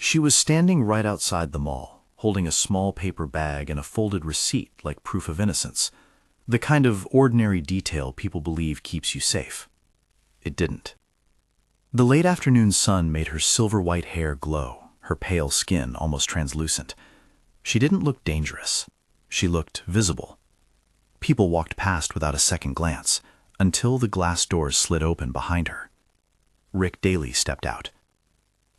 She was standing right outside the mall, holding a small paper bag and a folded receipt like proof of innocence, the kind of ordinary detail people believe keeps you safe. It didn't. The late afternoon sun made her silver-white hair glow, her pale skin almost translucent. She didn't look dangerous. She looked visible. People walked past without a second glance, until the glass doors slid open behind her. Rick Daly stepped out.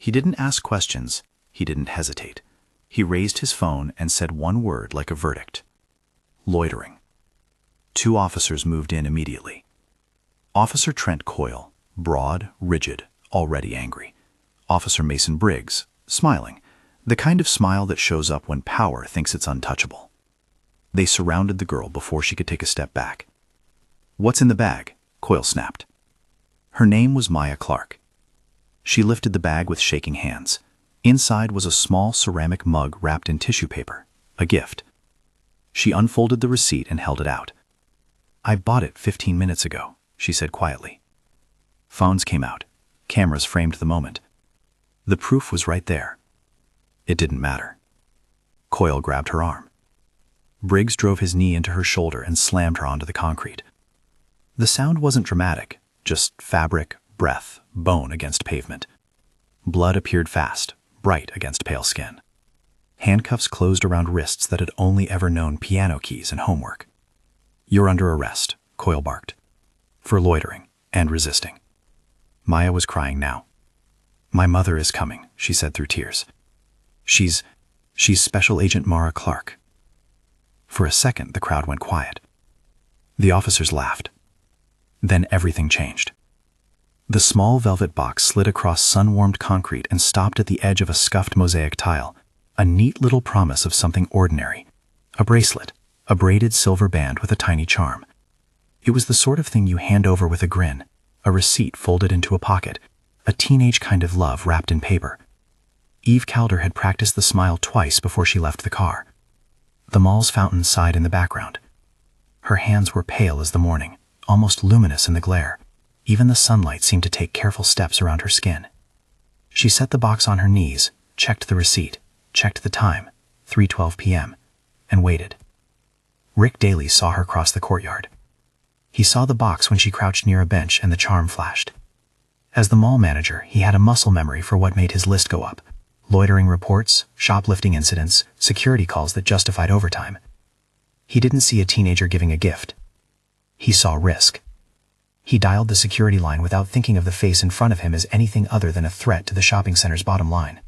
He didn't ask questions. He didn't hesitate. He raised his phone and said one word like a verdict. Loitering. 2 officers moved in immediately. Officer Trent Coyle, broad, rigid, already angry. Officer Mason Briggs, smiling, the kind of smile that shows up when power thinks it's untouchable. They surrounded the girl before she could take a step back. "What's in the bag?" Coyle snapped. Her name was Maya Clarke. She lifted the bag with shaking hands. Inside was a small ceramic mug wrapped in tissue paper, a gift. She unfolded the receipt and held it out. "I bought it 15 minutes ago," she said quietly. Phones came out. Cameras framed the moment. The proof was right there. It didn't matter. Coyle grabbed her arm. Briggs drove his knee into her shoulder and slammed her onto the concrete. The sound wasn't dramatic, just fabric, breath, bone against pavement. Blood appeared fast, bright against pale skin. Handcuffs closed around wrists that had only ever known piano keys and homework. "You're under arrest," Coyle barked, "for loitering and resisting." Maya was crying now. "My mother is coming," she said through tears. She's Special Agent Mara Clarke." For a second, the crowd went quiet. The officers laughed. Then everything changed. The small velvet box slid across sun-warmed concrete and stopped at the edge of a scuffed mosaic tile, a neat little promise of something ordinary. A bracelet, a braided silver band with a tiny charm. It was the sort of thing you hand over with a grin, a receipt folded into a pocket, a teenage kind of love wrapped in paper. Eve Calder had practiced the smile twice before she left the car. The mall's fountain sighed in the background. Her hands were pale as the morning, almost luminous in the glare. Even the sunlight seemed to take careful steps around her skin. She set the box on her knees, checked the receipt, checked the time, 3:12 p.m., and waited. Rick Daly saw her cross the courtyard. He saw the box when she crouched near a bench and the charm flashed. As the mall manager, he had a muscle memory for what made his list go up. Loitering reports, shoplifting incidents, security calls that justified overtime. He didn't see a teenager giving a gift. He saw risk. He dialed the security line without thinking of the face in front of him as anything other than a threat to the shopping center's bottom line.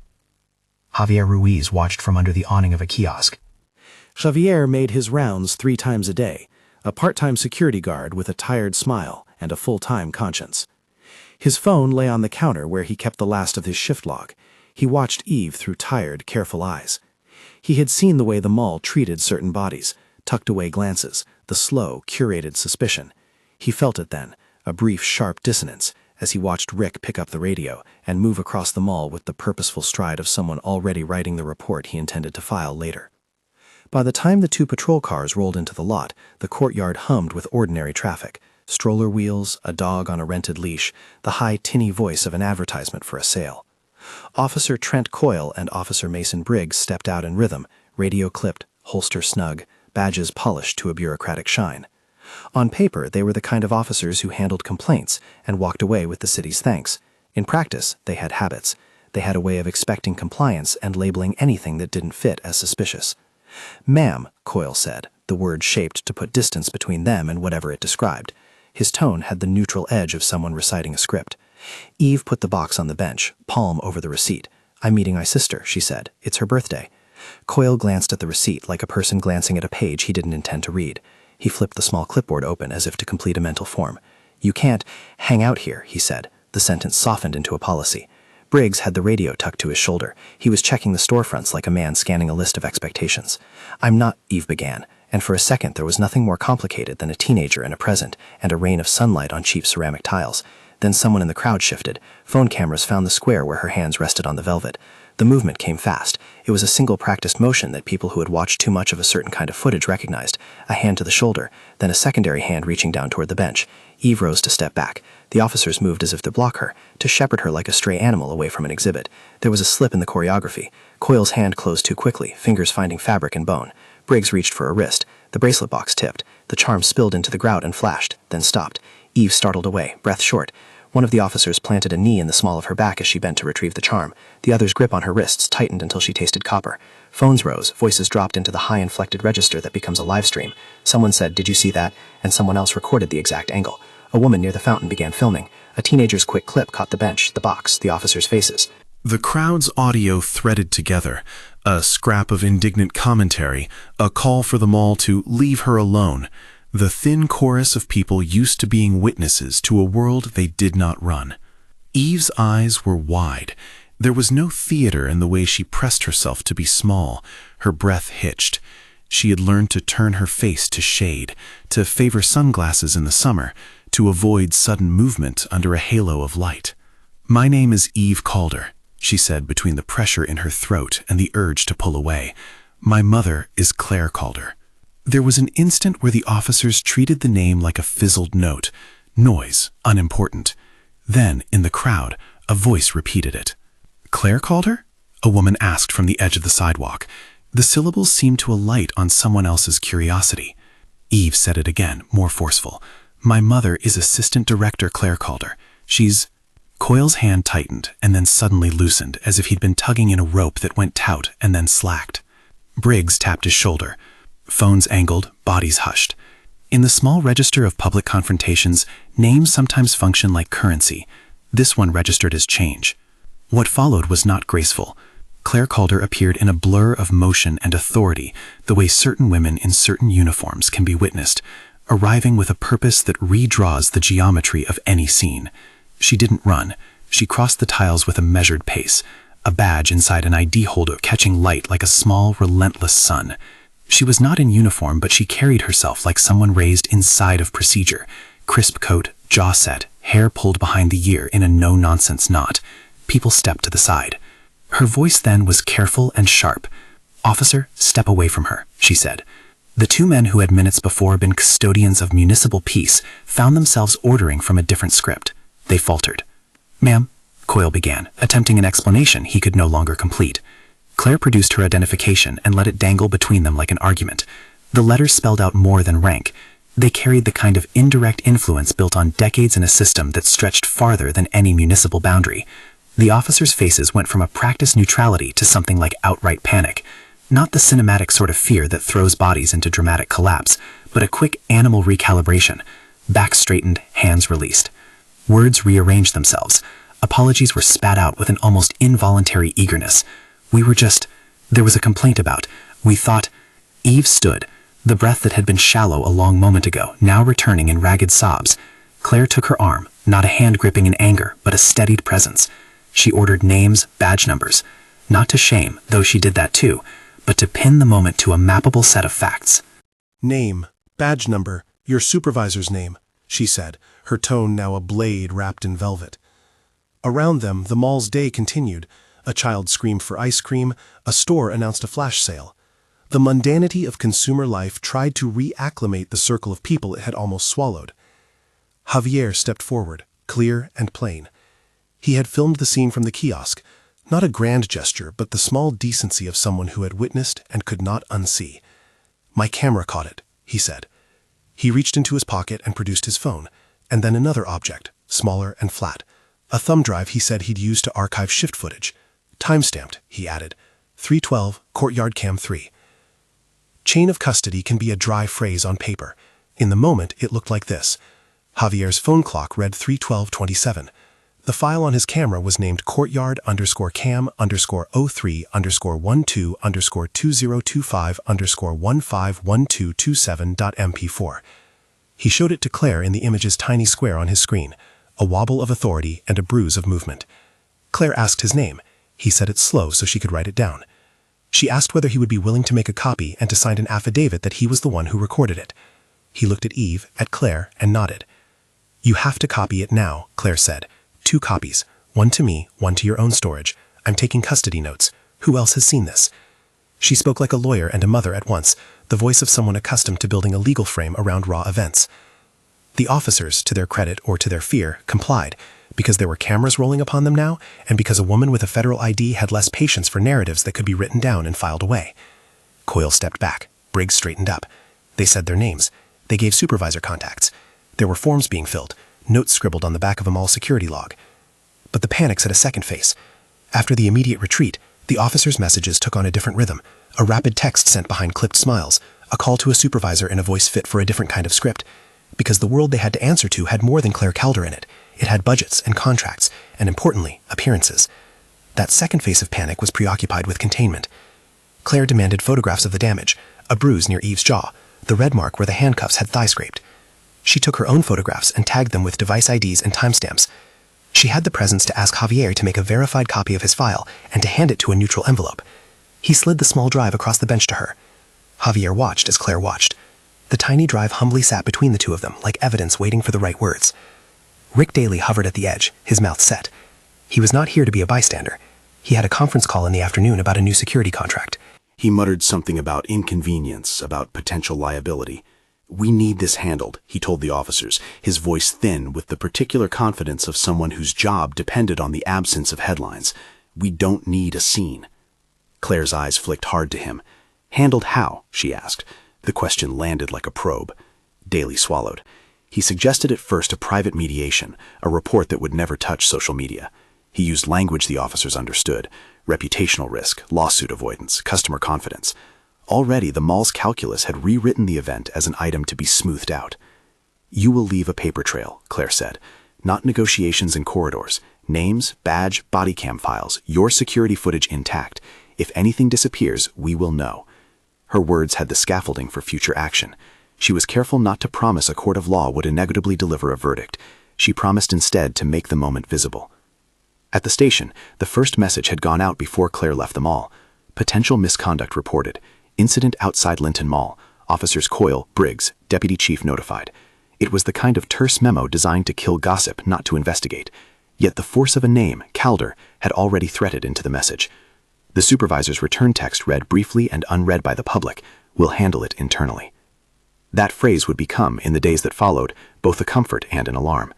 Javier Ruiz watched from under the awning of a kiosk. Javier made his rounds 3 times a day, a part-time security guard with a tired smile and a full-time conscience. His phone lay on the counter where he kept the last of his shift log. He watched Eve through tired, careful eyes. He had seen the way the mall treated certain bodies, tucked-away glances, the slow, curated suspicion. He felt it then, a brief, sharp dissonance, as he watched Rick pick up the radio and move across the mall with the purposeful stride of someone already writing the report he intended to file later. By the time the 2 patrol cars rolled into the lot, the courtyard hummed with ordinary traffic. Stroller wheels, a dog on a rented leash, the high, tinny voice of an advertisement for a sale. Officer Trent Coyle and Officer Mason Briggs stepped out in rhythm, radio clipped, holster snug, badges polished to a bureaucratic shine. On paper, they were the kind of officers who handled complaints and walked away with the city's thanks. In practice, they had habits. They had a way of expecting compliance and labeling anything that didn't fit as suspicious. "Ma'am," Coyle said, the word shaped to put distance between them and whatever it described. His tone had the neutral edge of someone reciting a script. Eve put the box on the bench, palm over the receipt. "I'm meeting my sister," she said. "It's her birthday." Coyle glanced at the receipt like a person glancing at a page he didn't intend to read. He flipped the small clipboard open as if to complete a mental form. "You can't hang out here," he said. The sentence softened into a policy. Briggs had the radio tucked to his shoulder. He was checking the storefronts like a man scanning a list of expectations. "I'm not," Eve began, and for a second there was nothing more complicated than a teenager and a present, and a rain of sunlight on cheap ceramic tiles. Then someone in the crowd shifted. Phone cameras found the square where her hands rested on the velvet. The movement came fast. It was a single practiced motion that people who had watched too much of a certain kind of footage recognized. A hand to the shoulder, then a secondary hand reaching down toward the bench. Eve rose to step back. The officers moved as if to block her, to shepherd her like a stray animal away from an exhibit. There was a slip in the choreography. Coyle's hand closed too quickly, fingers finding fabric and bone. Briggs reached for a wrist. The bracelet box tipped. The charm spilled into the grout and flashed, then stopped. Eve startled away, breath short. One of the officers planted a knee in the small of her back as she bent to retrieve the charm. The other's grip on her wrists tightened until she tasted copper. Phones rose, voices dropped into the high inflected register that becomes a live stream. Someone said, "Did you see that?" And someone else recorded the exact angle. A woman near the fountain began filming. A teenager's quick clip caught the bench, the box, the officers' faces. The crowd's audio threaded together, a scrap of indignant commentary, a call for them all to leave her alone, the thin chorus of people used to being witnesses to a world they did not run. Eve's eyes were wide. There was no theater in the way she pressed herself to be small, her breath hitched. She had learned to turn her face to shade, to favor sunglasses in the summer, to avoid sudden movement under a halo of light. "My name is Eve Calder," she said between the pressure in her throat and the urge to pull away. "My mother is Claire Calder." There was an instant where the officers treated the name like a fizzled note, noise, unimportant. Then, in the crowd, a voice repeated it. "Claire Calder?" a woman asked from the edge of the sidewalk. The syllables seemed to alight on someone else's curiosity. Eve said it again, more forceful. "My mother is Assistant Director Claire Calder. She's—" Coyle's hand tightened and then suddenly loosened, as if he'd been tugging in a rope that went taut and then slacked. Briggs tapped his shoulder. Phones angled, bodies hushed. In the small register of public confrontations, names sometimes function like currency. This one registered as change. What followed was not graceful. Claire Calder appeared in a blur of motion and authority, the way certain women in certain uniforms can be witnessed, arriving with a purpose that redraws the geometry of any scene. She didn't run. She crossed the tiles with a measured pace, a badge inside an ID holder catching light like a small, relentless sun. She was not in uniform, but she carried herself like someone raised inside of procedure. Crisp coat, jaw set, hair pulled behind the ear in a no-nonsense knot. People stepped to the side. Her voice then was careful and sharp. "Officer, step away from her," she said. The two men who had minutes before been custodians of municipal peace found themselves ordering from a different script. They faltered. "Ma'am," Coyle began, attempting an explanation he could no longer complete. Claire produced her identification and let it dangle between them like an argument. The letters spelled out more than rank. They carried the kind of indirect influence built on decades in a system that stretched farther than any municipal boundary. The officers' faces went from a practiced neutrality to something like outright panic. Not the cinematic sort of fear that throws bodies into dramatic collapse, but a quick animal recalibration. Backs straightened, hands released. Words rearranged themselves. Apologies were spat out with an almost involuntary eagerness. There was a complaint about. We thought. Eve stood, the breath that had been shallow a long moment ago, now returning in ragged sobs. Claire took her arm, not a hand gripping in anger, but a steadied presence. She ordered names, badge numbers. Not to shame, though she did that too, but to pin the moment to a mappable set of facts. "Name, badge number, your supervisor's name," she said, her tone now a blade wrapped in velvet. Around them, the mall's day continued. A child screamed for ice cream, a store announced a flash sale. The mundanity of consumer life tried to reacclimate the circle of people it had almost swallowed. Javier stepped forward, clear and plain. He had filmed the scene from the kiosk, not a grand gesture, but the small decency of someone who had witnessed and could not unsee. "My camera caught it," he said. He reached into his pocket and produced his phone, and then another object, smaller and flat. A thumb drive he said he'd used to archive shift footage. Time-stamped, he added. 312, Courtyard Cam 3. Chain of custody can be a dry phrase on paper. In the moment, it looked like this. Javier's phone clock read 3:12:27. The file on his camera was named courtyard_cam_03_12_2025_151227.mp4. He showed it to Claire in the image's tiny square on his screen, a wobble of authority and a bruise of movement. Claire asked his name. He said it slow so she could write it down. She asked whether he would be willing to make a copy and to sign an affidavit that he was the one who recorded it. He looked at Eve, at Claire, and nodded. "You have to copy it now," Claire said. "2 copies. One to me, one to your own storage. I'm taking custody notes. Who else has seen this?" She spoke like a lawyer and a mother at once, the voice of someone accustomed to building a legal frame around raw events. The officers, to their credit or to their fear, complied, because there were cameras rolling upon them now, and because a woman with a federal ID had less patience for narratives that could be written down and filed away. Coyle stepped back. Briggs straightened up. They said their names. They gave supervisor contacts. There were forms being filled, notes scribbled on the back of a mall security log. But the panics had a second face. After the immediate retreat, the officers' messages took on a different rhythm, a rapid text sent behind clipped smiles, a call to a supervisor in a voice fit for a different kind of script, because the world they had to answer to had more than Claire Calder in it. It had budgets and contracts, and importantly, appearances. That second phase of panic was preoccupied with containment. Claire demanded photographs of the damage, a bruise near Eve's jaw, the red mark where the handcuffs had thigh scraped. She took her own photographs and tagged them with device IDs and timestamps. She had the presence to ask Javier to make a verified copy of his file and to hand it to a neutral envelope. He slid the small drive across the bench to her. Javier watched as Claire watched. The tiny drive humbly sat between the two of them, like evidence waiting for the right words. Rick Daly hovered at the edge, his mouth set. He was not here to be a bystander. He had a conference call in the afternoon about a new security contract. He muttered something about inconvenience, about potential liability. "We need this handled," he told the officers, his voice thin with the particular confidence of someone whose job depended on the absence of headlines. "We don't need a scene." Claire's eyes flicked hard to him. "Handled how?" she asked. The question landed like a probe. Daly swallowed. He suggested at first a private mediation, a report that would never touch social media. He used language the officers understood: reputational risk, lawsuit avoidance, customer confidence. Already, the mall's calculus had rewritten the event as an item to be smoothed out. "You will leave a paper trail," Claire said. "Not negotiations in corridors. Names, badge, body cam files, your security footage intact. If anything disappears, we will know." Her words had the scaffolding for future action. She was careful not to promise a court of law would inevitably deliver a verdict. She promised instead to make the moment visible. At the station, the first message had gone out before Claire left the mall. Potential misconduct reported. Incident outside Linton Mall. Officers Coyle, Briggs, Deputy Chief notified. It was the kind of terse memo designed to kill gossip, not to investigate. Yet the force of a name, Calder, had already threaded into the message. The supervisor's return text read briefly and unread by the public, "We'll handle it internally." That phrase would become, in the days that followed, both a comfort and an alarm.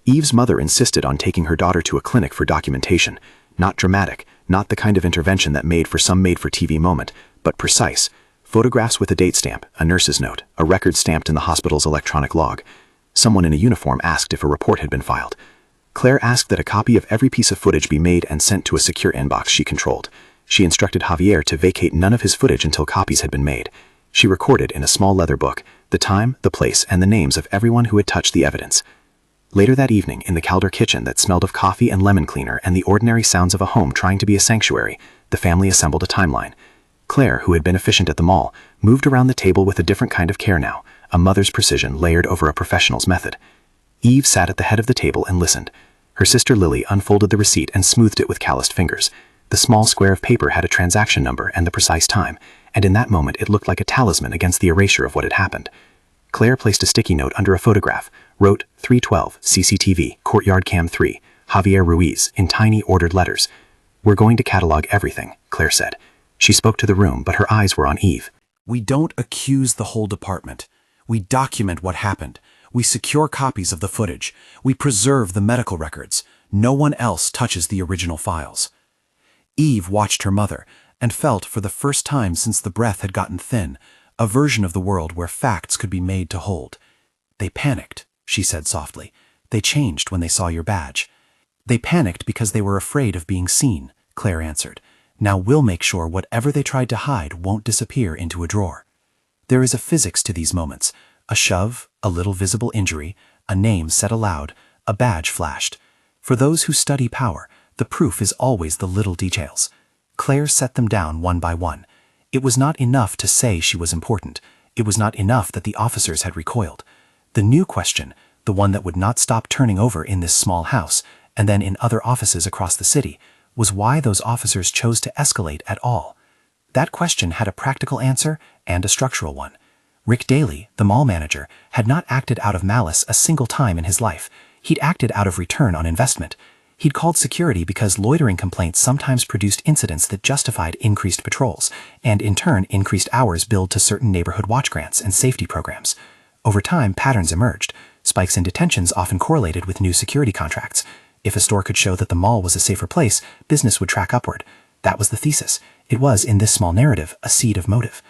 Eve's mother insisted on taking her daughter to a clinic for documentation. Not dramatic, not the kind of intervention that made for some made-for-TV moment, but precise. Photographs with a date stamp, a nurse's note, a record stamped in the hospital's electronic log. Someone in a uniform asked if a report had been filed. Claire asked that a copy of every piece of footage be made and sent to a secure inbox she controlled. She instructed Javier to vacate none of his footage until copies had been made. She recorded in a small leather book the time, the place, and the names of everyone who had touched the evidence. Later that evening, in the Calder kitchen that smelled of coffee and lemon cleaner and the ordinary sounds of a home trying to be a sanctuary, the family assembled a timeline. Claire, who had been efficient at the mall, moved around the table with a different kind of care now, a mother's precision layered over a professional's method. Eve sat at the head of the table and listened. Her sister Lily unfolded the receipt and smoothed it with calloused fingers. The small square of paper had a transaction number and the precise time, and in that moment it looked like a talisman against the erasure of what had happened. Claire placed a sticky note under a photograph, wrote 312 CCTV, Courtyard Cam 3, Javier Ruiz, in tiny ordered letters. "We're going to catalog everything," Claire said. She spoke to the room, but her eyes were on Eve. We don't accuse the whole department. We document what happened. We secure copies of the footage. We preserve the medical records. No one else touches the original files. Eve watched her mother and felt, for the first time since the breath had gotten thin, a version of the world where facts could be made to hold. "They panicked," she said softly. "They changed when they saw your badge." "They panicked because they were afraid of being seen," Claire answered. "Now we'll make sure whatever they tried to hide won't disappear into a drawer." There is a physics to these moments. A shove, a little visible injury, a name said aloud, a badge flashed. For those who study power, the proof is always the little details. Claire set them down one by one. It was not enough to say she was important. It was not enough that the officers had recoiled. The new question, the one that would not stop turning over in this small house, and then in other offices across the city, was why those officers chose to escalate at all. That question had a practical answer and a structural one. Rick Daly, the mall manager, had not acted out of malice a single time in his life. He'd acted out of return on investment. He'd called security because loitering complaints sometimes produced incidents that justified increased patrols, and in turn increased hours billed to certain neighborhood watch grants and safety programs. Over time, patterns emerged. Spikes in detentions often correlated with new security contracts. If a store could show that the mall was a safer place, business would track upward. That was the thesis. It was, in this small narrative, a seed of motive.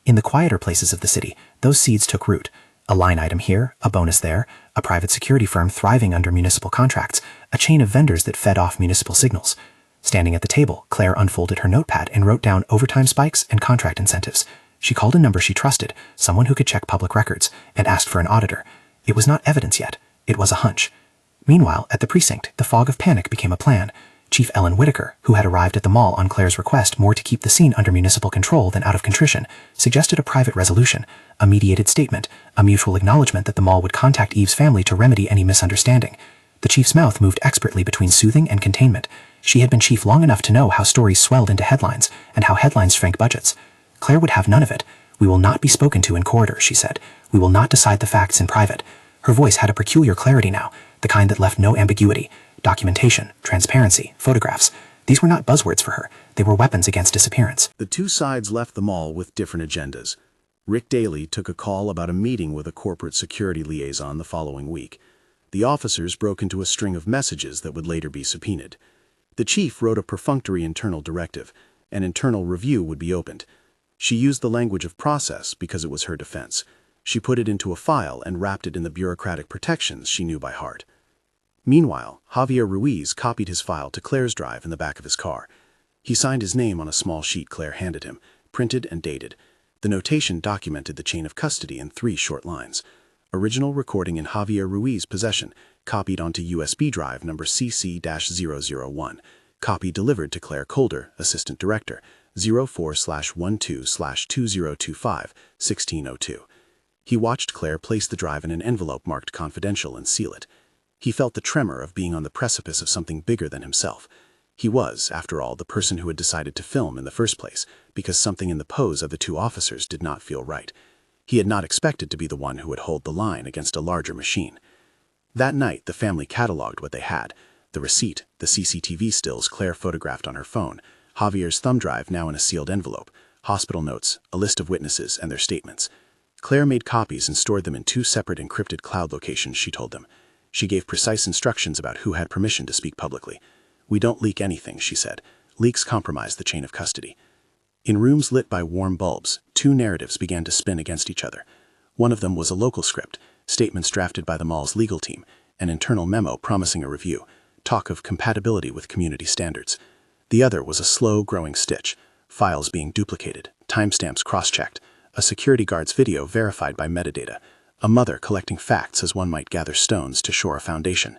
In the quieter places of the city, those seeds took root. A line item here, a bonus there, a private security firm thriving under municipal contracts, a chain of vendors that fed off municipal signals. Standing at the table, Claire unfolded her notepad and wrote down overtime spikes and contract incentives. She called a number she trusted, someone who could check public records, and asked for an auditor. It was not evidence yet. It was a hunch. Meanwhile, at the precinct, the fog of panic became a plan. Chief Ellen Whitaker, who had arrived at the mall on Claire's request more to keep the scene under municipal control than out of contrition, suggested a private resolution, a mediated statement, a mutual acknowledgement that the mall would contact Eve's family to remedy any misunderstanding. The chief's mouth moved expertly between soothing and containment. She had been chief long enough to know how stories swelled into headlines, and how headlines shrank budgets. Claire would have none of it. "We will not be spoken to in corridors," she said. "We will not decide the facts in private." Her voice had a peculiar clarity now, the kind that left no ambiguity. Documentation, transparency, photographs. These were not buzzwords for her. They were weapons against disappearance. The two sides left the mall with different agendas. Rick Daly took a call about a meeting with a corporate security liaison the following week. The officers broke into a string of messages that would later be subpoenaed. The chief wrote a perfunctory internal directive. An internal review would be opened. She used the language of process because it was her defense. She put it into a file and wrapped it in the bureaucratic protections she knew by heart. Meanwhile, Javier Ruiz copied his file to Claire's drive in the back of his car. He signed his name on a small sheet Claire handed him, printed and dated. The notation documented the chain of custody in 3 short lines. Original recording in Javier Ruiz's possession, copied onto USB drive number CC-001. Copy delivered to Claire Colder, Assistant Director, 04/12/2025, 1602. He watched Claire place the drive in an envelope marked confidential and seal it. He felt the tremor of being on the precipice of something bigger than himself. He was, after all, the person who had decided to film in the first place, because something in the pose of the 2 officers did not feel right. He had not expected to be the one who would hold the line against a larger machine. That night, the family cataloged what they had: the receipt, the CCTV stills Claire photographed on her phone, Javier's thumb drive now in a sealed envelope, hospital notes, a list of witnesses and their statements. Claire made copies and stored them in 2 separate encrypted cloud locations, she told them. She gave precise instructions about who had permission to speak publicly. "We don't leak anything," she said. "Leaks compromise the chain of custody." In rooms lit by warm bulbs, 2 narratives began to spin against each other. One of them was a local script, statements drafted by the mall's legal team, an internal memo promising a review, talk of compatibility with community standards. The other was a slow-growing stitch, files being duplicated, timestamps cross-checked, a security guard's video verified by metadata, a mother collecting facts as one might gather stones to shore a foundation.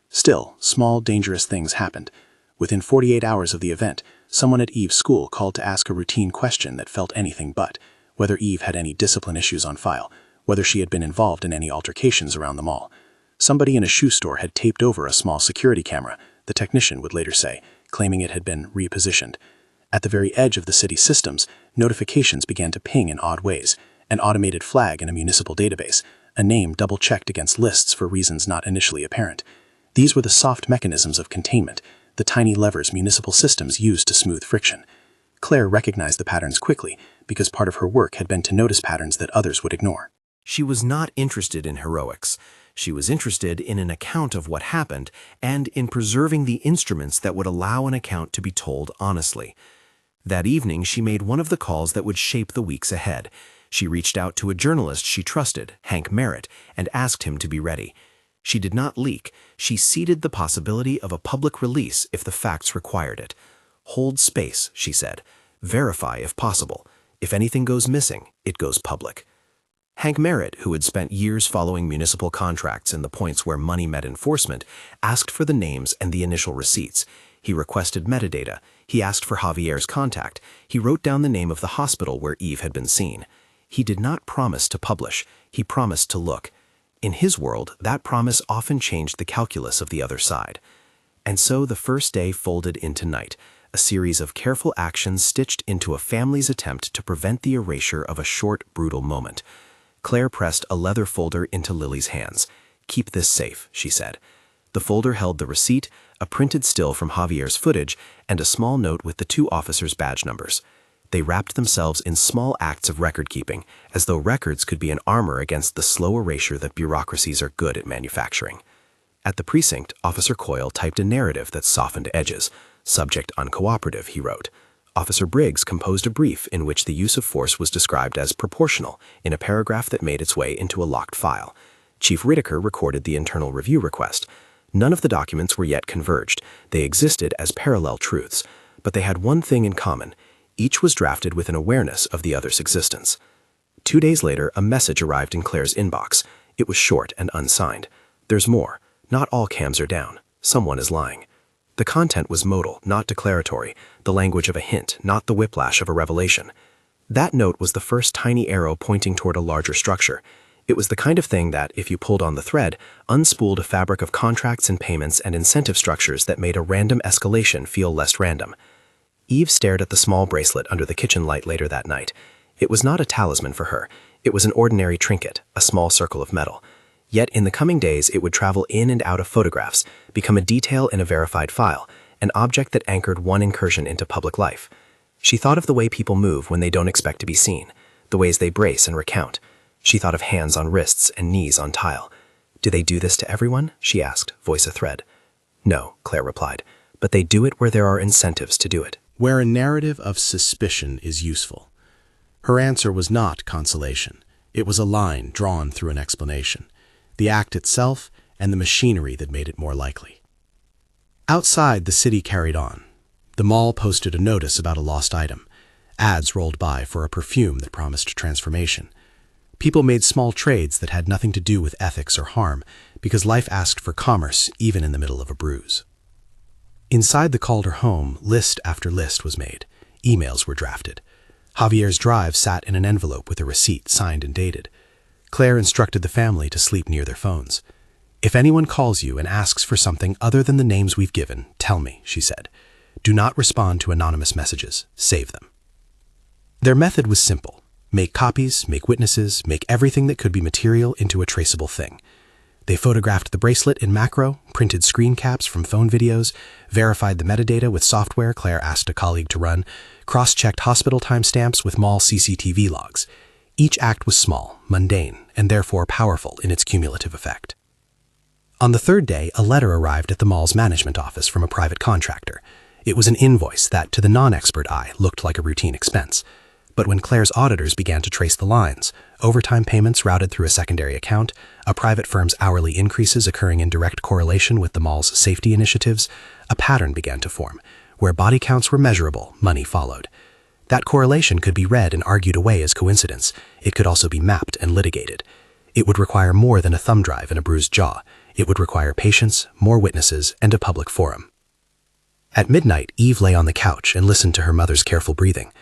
Still, small, dangerous things happened. Within 48 hours of the event, someone at Eve's school called to ask a routine question that felt anything but: whether Eve had any discipline issues on file, whether she had been involved in any altercations around the mall. Somebody in a shoe store had taped over a small security camera, the technician would later say, claiming it had been repositioned. At the very edge of the city's systems, notifications began to ping in odd ways: an automated flag in a municipal database, a name double-checked against lists for reasons not initially apparent. These were the soft mechanisms of containment, the tiny levers municipal systems used to smooth friction. Claire recognized the patterns quickly, because part of her work had been to notice patterns that others would ignore. She was not interested in heroics. She was interested in an account of what happened and in preserving the instruments that would allow an account to be told honestly. That evening, she made one of the calls that would shape the weeks ahead. She reached out to a journalist she trusted, Hank Merritt, and asked him to be ready. She did not leak. She ceded the possibility of a public release if the facts required it. "Hold space," she said. "Verify if possible. If anything goes missing, it goes public." Hank Merritt, who had spent years following municipal contracts in the points where money met enforcement, asked for the names and the initial receipts. He requested metadata. He asked for Javier's contact. He wrote down the name of the hospital where Eve had been seen. He did not promise to publish. He promised to look. In his world, that promise often changed the calculus of the other side. And so the first day folded into night, a series of careful actions stitched into a family's attempt to prevent the erasure of a short, brutal moment. Claire pressed a leather folder into Lily's hands. "Keep this safe," she said. The folder held the receipt, a printed still from Javier's footage, and a small note with the two officers' badge numbers. They wrapped themselves in small acts of record-keeping, as though records could be an armor against the slow erasure that bureaucracies are good at manufacturing. At the precinct, Officer Coyle typed a narrative that softened edges. Subject uncooperative, he wrote. Officer Briggs composed a brief in which the use of force was described as proportional in a paragraph that made its way into a locked file. Chief Whitaker recorded the internal review request. None of the documents were yet converged. They existed as parallel truths, but they had one thing in common. Each was drafted with an awareness of the other's existence. 2 days later, a message arrived in Claire's inbox. It was short and unsigned. There's more. Not all cams are down. Someone is lying. The content was modal, not declaratory, the language of a hint, not the whiplash of a revelation. That note was the first tiny arrow pointing toward a larger structure. It was the kind of thing that, if you pulled on the thread, unspooled a fabric of contracts and payments and incentive structures that made a random escalation feel less random. Eve stared at the small bracelet under the kitchen light later that night. It was not a talisman for her. It was an ordinary trinket, a small circle of metal. Yet in the coming days it would travel in and out of photographs, become a detail in a verified file, an object that anchored one incursion into public life. She thought of the way people move when they don't expect to be seen, the ways they brace and recount. She thought of hands on wrists and knees on tile. Do they do this to everyone? She asked, voice a thread. No, Claire replied, but they do it where there are incentives to do it. Where a narrative of suspicion is useful. Her answer was not consolation. It was a line drawn through an explanation. The act itself and the machinery that made it more likely. Outside, the city carried on. The mall posted a notice about a lost item. Ads rolled by for a perfume that promised transformation. People made small trades that had nothing to do with ethics or harm, because life asked for commerce even in the middle of a bruise. Inside the Calder home, list after list was made. Emails were drafted. Javier's drive sat in an envelope with a receipt signed and dated. Claire instructed the family to sleep near their phones. If anyone calls you and asks for something other than the names we've given, tell me, she said. Do not respond to anonymous messages. Save them. Their method was simple. Make copies, make witnesses, make everything that could be material into a traceable thing. They photographed the bracelet in macro, printed screen caps from phone videos, verified the metadata with software Claire asked a colleague to run, cross-checked hospital timestamps with mall CCTV logs. Each act was small, mundane, and therefore powerful in its cumulative effect. On the third day, a letter arrived at the mall's management office from a private contractor. It was an invoice that, to the non-expert eye, looked like a routine expense. But when Claire's auditors began to trace the lines, overtime payments routed through a secondary account, a private firm's hourly increases occurring in direct correlation with the mall's safety initiatives, a pattern began to form. Where body counts were measurable, money followed. That correlation could be read and argued away as coincidence. It could also be mapped and litigated. It would require more than a thumb drive and a bruised jaw. It would require patience, more witnesses, and a public forum. At midnight, Eve lay on the couch and listened to her mother's careful breathing.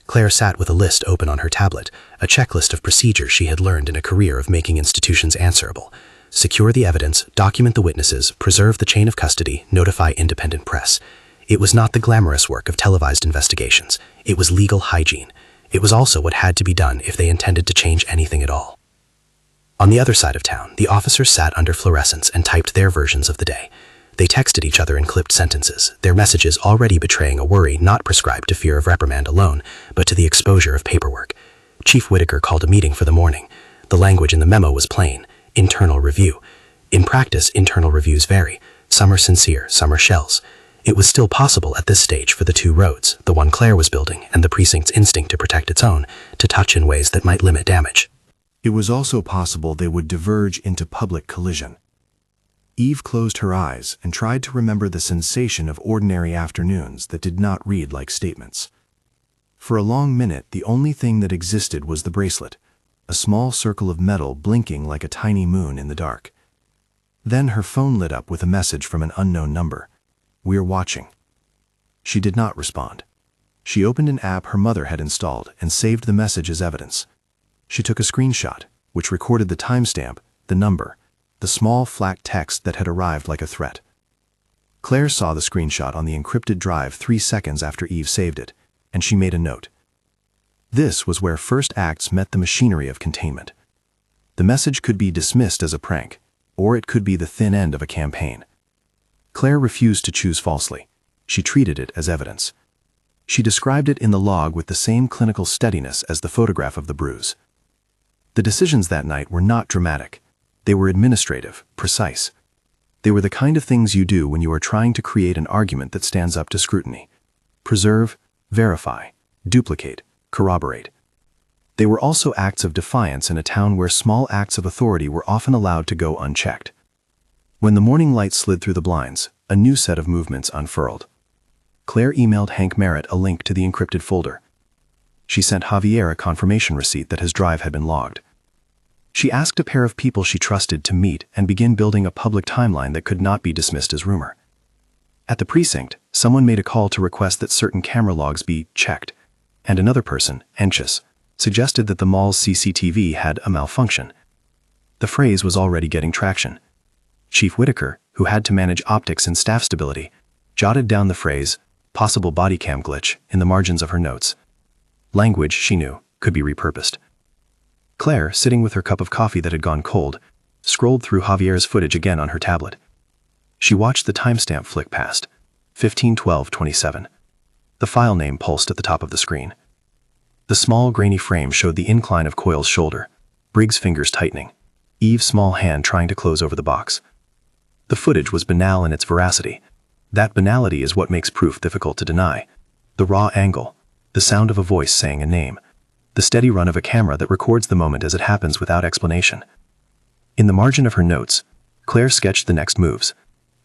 Claire sat with a list open on her tablet, a checklist of procedures she had learned in a career of making institutions answerable. Secure the evidence, document the witnesses, preserve the chain of custody, notify independent press. It was not the glamorous work of televised investigations. It was legal hygiene. It was also what had to be done if they intended to change anything at all. On the other side of town, the officers sat under fluorescents and typed their versions of the day. They texted each other in clipped sentences, their messages already betraying a worry not prescribed to fear of reprimand alone, but to the exposure of paperwork. Chief Whitaker called a meeting for the morning. The language in the memo was plain: internal review. In practice, internal reviews vary. Some are sincere, some are shells. It was still possible at this stage for the two roads, the one Claire was building and the precinct's instinct to protect its own, to touch in ways that might limit damage. It was also possible they would diverge into public collision. Eve closed her eyes and tried to remember the sensation of ordinary afternoons that did not read like statements. For a long minute, the only thing that existed was the bracelet, a small circle of metal blinking like a tiny moon in the dark. Then her phone lit up with a message from an unknown number. "We're watching." She did not respond. She opened an app her mother had installed and saved the message as evidence. She took a screenshot, which recorded the timestamp, the number, the small flat text that had arrived like a threat. Claire saw the screenshot on the encrypted drive 3 seconds after Eve saved it, and she made a note. This was where first acts met the machinery of containment. The message could be dismissed as a prank, or it could be the thin end of a campaign. Claire refused to choose falsely. She treated it as evidence. She described it in the log with the same clinical steadiness as the photograph of the bruise. The decisions that night were not dramatic. They were administrative, precise. They were the kind of things you do when you are trying to create an argument that stands up to scrutiny. Preserve, verify, duplicate, corroborate. They were also acts of defiance in a town where small acts of authority were often allowed to go unchecked. When the morning light slid through the blinds, a new set of movements unfurled. Claire emailed Hank Merritt a link to the encrypted folder. She sent Javier a confirmation receipt that his drive had been logged. She asked a pair of people she trusted to meet and begin building a public timeline that could not be dismissed as rumor. At the precinct, someone made a call to request that certain camera logs be checked, and another person, anxious, suggested that the mall's CCTV had a malfunction. The phrase was already getting traction. Chief Whitaker, who had to manage optics and staff stability, jotted down the phrase, possible body cam glitch, in the margins of her notes. Language, she knew, could be repurposed. Claire, sitting with her cup of coffee that had gone cold, scrolled through Javier's footage again on her tablet. She watched the timestamp flick past, 15/12/27. The file name pulsed at the top of the screen. The small, grainy frame showed the incline of Coyle's shoulder, Briggs' fingers tightening, Eve's small hand trying to close over the box. The footage was banal in its veracity. That banality is what makes proof difficult to deny. The raw angle, the sound of a voice saying a name, the steady run of a camera that records the moment as it happens without explanation. In the margin of her notes, Claire sketched the next moves.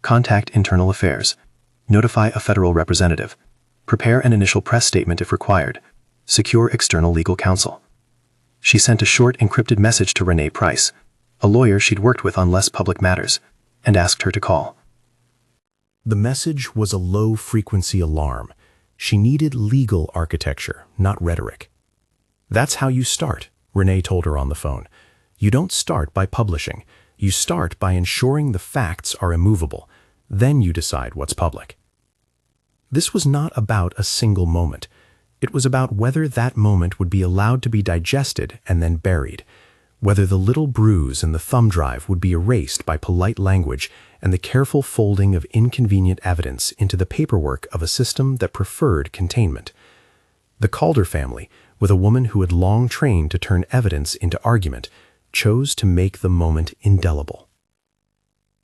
Contact Internal Affairs. Notify a federal representative. Prepare an initial press statement if required. Secure external legal counsel. She sent a short encrypted message to Renee Price, a lawyer she'd worked with on less public matters, and asked her to call. The message was a low-frequency alarm. She needed legal architecture, not rhetoric. That's how you start, Renee told her on the phone. You don't start by publishing. You start by ensuring the facts are immovable. Then you decide what's public. This was not about a single moment. It was about whether that moment would be allowed to be digested and then buried, whether the little bruise in the thumb drive would be erased by polite language and the careful folding of inconvenient evidence into the paperwork of a system that preferred containment. The Calder family, with a woman who had long trained to turn evidence into argument, chose to make the moment indelible.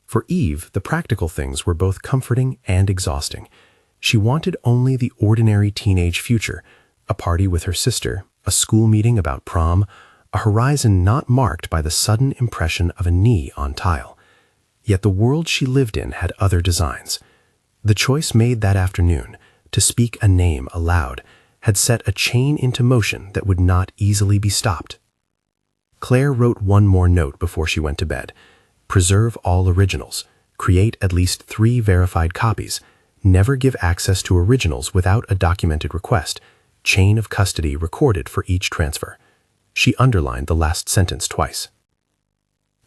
For Eve, the practical things were both comforting and exhausting. She wanted only the ordinary teenage future, a party with her sister, a school meeting about prom, a horizon not marked by the sudden impression of a knee on tile. Yet the world she lived in had other designs. The choice made that afternoon, to speak a name aloud, had set a chain into motion that would not easily be stopped. Claire wrote one more note before she went to bed. Preserve all originals. Create at least 3 verified copies. Never give access to originals without a documented request. Chain of custody recorded for each transfer. She underlined the last sentence twice.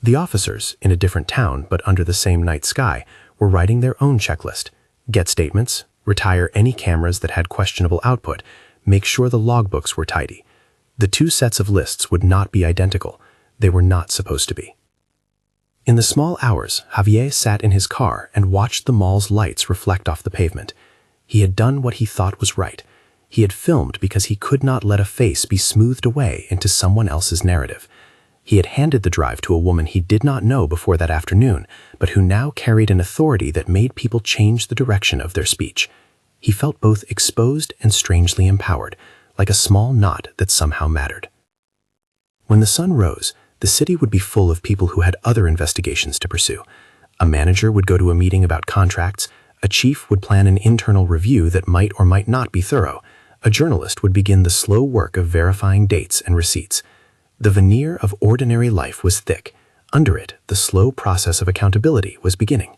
The officers, in a different town but under the same night sky, were writing their own checklist. Get statements, retire any cameras that had questionable output, make sure the logbooks were tidy. The 2 sets of lists would not be identical. They were not supposed to be. In the small hours, Javier sat in his car and watched the mall's lights reflect off the pavement. He had done what he thought was right. He had filmed because he could not let a face be smoothed away into someone else's narrative. He had handed the drive to a woman he did not know before that afternoon, but who now carried an authority that made people change the direction of their speech. He felt both exposed and strangely empowered, like a small knot that somehow mattered. When the sun rose, the city would be full of people who had other investigations to pursue. A manager would go to a meeting about contracts, a chief would plan an internal review that might or might not be thorough, a journalist would begin the slow work of verifying dates and receipts. The veneer of ordinary life was thick. Under it, the slow process of accountability was beginning.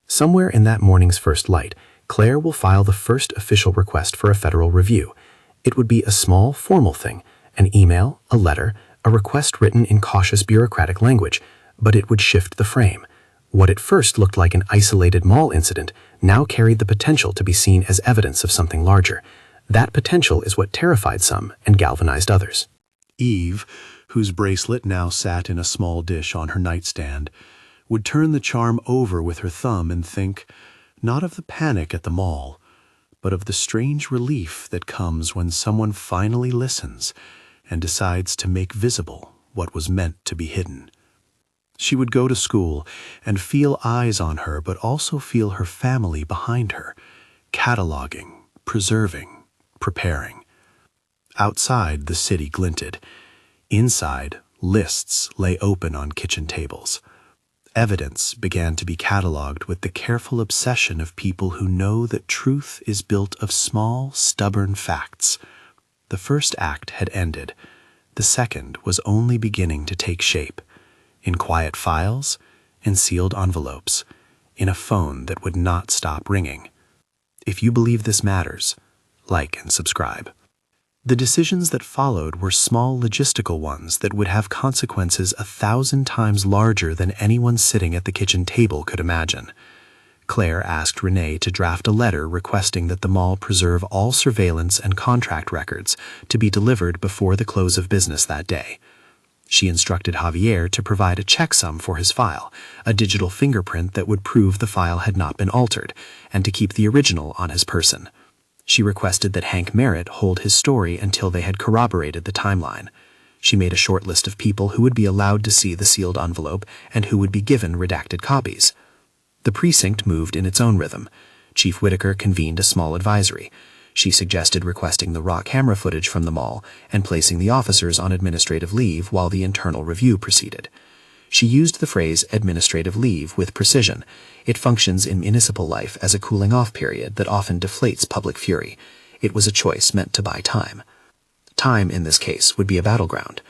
Somewhere in that morning's first light, Claire will file the first official request for a federal review. It would be a small, formal thing, an email, a letter, a request written in cautious bureaucratic language, but it would shift the frame. What at first looked like an isolated mall incident now carried the potential to be seen as evidence of something larger. That potential is what terrified some and galvanized others. Eve, whose bracelet now sat in a small dish on her nightstand, would turn the charm over with her thumb and think, not of the panic at the mall, but of the strange relief that comes when someone finally listens and decides to make visible what was meant to be hidden. She would go to school and feel eyes on her, but also feel her family behind her, cataloging, preserving, preparing. Outside, the city glinted. Inside, lists lay open on kitchen tables. Evidence began to be cataloged with the careful obsession of people who know that truth is built of small, stubborn facts. The first act had ended. The second was only beginning to take shape. In quiet files, in sealed envelopes, in a phone that would not stop ringing. If you believe this matters, like and subscribe. The decisions that followed were small logistical ones that would have consequences 1,000 times larger than anyone sitting at the kitchen table could imagine. Claire asked Renee to draft a letter requesting that the mall preserve all surveillance and contract records to be delivered before the close of business that day. She instructed Javier to provide a checksum for his file, a digital fingerprint that would prove the file had not been altered, and to keep the original on his person. She requested that Hank Merritt hold his story until they had corroborated the timeline. She made a short list of people who would be allowed to see the sealed envelope and who would be given redacted copies. The precinct moved in its own rhythm. Chief Whitaker convened a small advisory. She suggested requesting the raw camera footage from the mall and placing the officers on administrative leave while the internal review proceeded. She used the phrase administrative leave with precision. It functions in municipal life as a cooling-off period that often deflates public fury. It was a choice meant to buy time. Time, in this case, would be a battleground.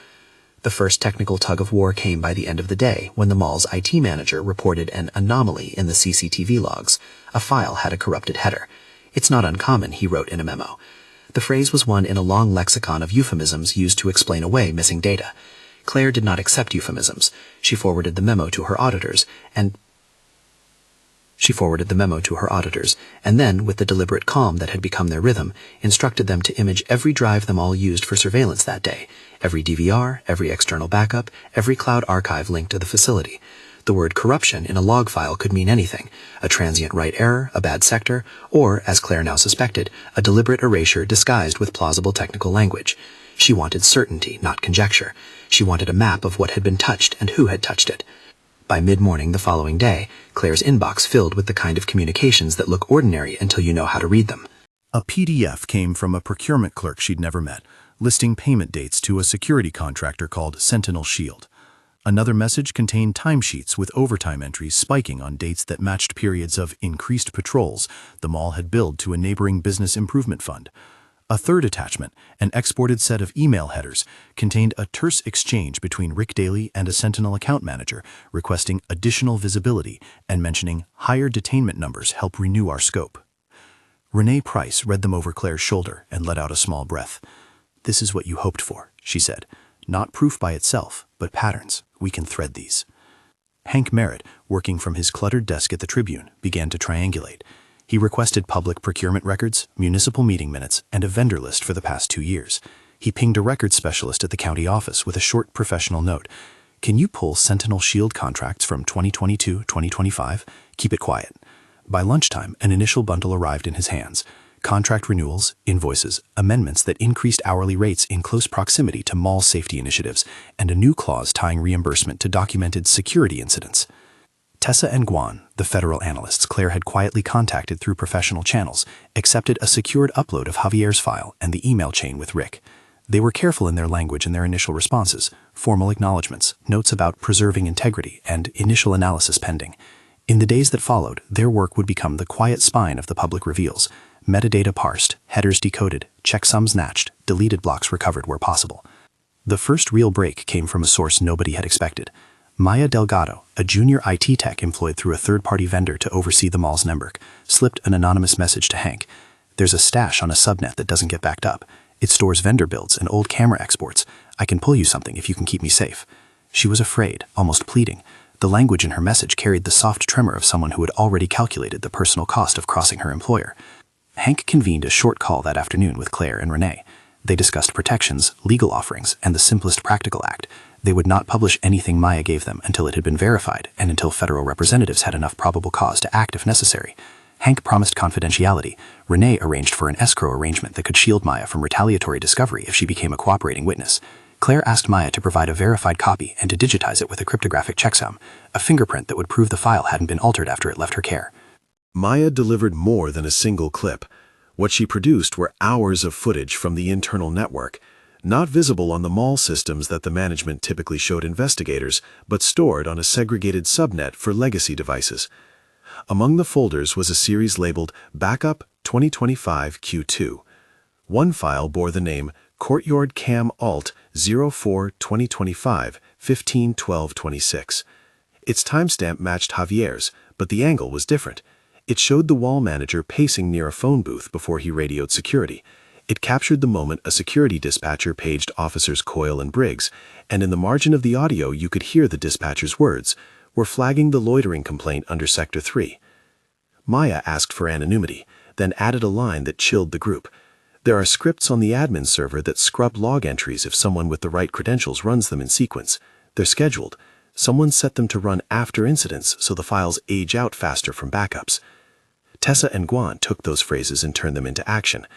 The first technical tug-of-war came by the end of the day when the mall's IT manager reported an anomaly in the CCTV logs. A file had a corrupted header. "It's not uncommon," he wrote in a memo. The phrase was one in a long lexicon of euphemisms used to explain away missing data. Claire did not accept euphemisms. She forwarded the memo to her auditors, and then, with the deliberate calm that had become their rhythm, instructed them to image every drive the mall used for surveillance that day, every DVR, every external backup, every cloud archive linked to the facility. The word corruption in a log file could mean anything: a transient write error, a bad sector, or, as Claire now suspected, a deliberate erasure disguised with plausible technical language. She wanted certainty, not conjecture. She wanted a map of what had been touched and who had touched it. By mid-morning the following day, Claire's inbox filled with the kind of communications that look ordinary until you know how to read them. A PDF came from a procurement clerk she'd never met, listing payment dates to a security contractor called Sentinel Shield. Another message contained timesheets with overtime entries spiking on dates that matched periods of increased patrols the mall had billed to a neighboring business improvement fund. A third attachment, an exported set of email headers, contained a terse exchange between Rick Daly and a Sentinel account manager requesting additional visibility and mentioning higher detainment numbers help renew our scope. Renee Price read them over Claire's shoulder and let out a small breath. "This is what you hoped for," she said. "Not proof by itself, but patterns. We can thread these." Hank Merritt, working from his cluttered desk at the Tribune, began to triangulate. He requested public procurement records, municipal meeting minutes, and a vendor list for the past 2 years. He pinged a records specialist at the county office with a short professional note. "Can you pull Sentinel Shield contracts from 2022-2025? Keep it quiet." By lunchtime, an initial bundle arrived in his hands. Contract renewals, invoices, amendments that increased hourly rates in close proximity to mall safety initiatives, and a new clause tying reimbursement to documented security incidents. Tessa and Guan, the federal analysts Claire had quietly contacted through professional channels, accepted a secured upload of Javier's file and the email chain with Rick. They were careful in their language in their initial responses, formal acknowledgments, notes about preserving integrity, and initial analysis pending. In the days that followed, their work would become the quiet spine of the public reveals. Metadata parsed, headers decoded, checksums snatched, deleted blocks recovered where possible. The first real break came from a source nobody had expected. Maya Delgado, a junior IT tech employed through a third-party vendor to oversee the mall's network, slipped an anonymous message to Hank. "There's a stash on a subnet that doesn't get backed up. It stores vendor builds and old camera exports. I can pull you something if you can keep me safe." She was afraid, almost pleading. The language in her message carried the soft tremor of someone who had already calculated the personal cost of crossing her employer. Hank convened a short call that afternoon with Claire and Renee. They discussed protections, legal offerings, and the simplest practical act. They would not publish anything Maya gave them until it had been verified and until federal representatives had enough probable cause to act if necessary. Hank promised confidentiality. Renee arranged for an escrow arrangement that could shield Maya from retaliatory discovery if she became a cooperating witness. Claire asked Maya to provide a verified copy and to digitize it with a cryptographic checksum, a fingerprint that would prove the file hadn't been altered after it left her care. Maya delivered more than a single clip. What she produced were hours of footage from the internal network, not visible on the mall systems that the management typically showed investigators, but stored on a segregated subnet for legacy devices. Among the folders was a series labeled Backup 2025 Q2. One file bore the name Courtyard Cam Alt 04 2025 15/12/26. Its timestamp matched Javier's, but the angle was different. It showed the wall manager pacing near a phone booth before he radioed security. It captured the moment a security dispatcher paged officers Coyle and Briggs, and in the margin of the audio you could hear the dispatcher's words, "We're flagging the loitering complaint under Sector 3. Maya asked for anonymity, then added a line that chilled the group. There are scripts on the admin server that scrub log entries if someone with the right credentials runs them in sequence. They're scheduled. Someone set them to run after incidents so the files age out faster from backups. Tessa and Guan took those phrases and turned them into action.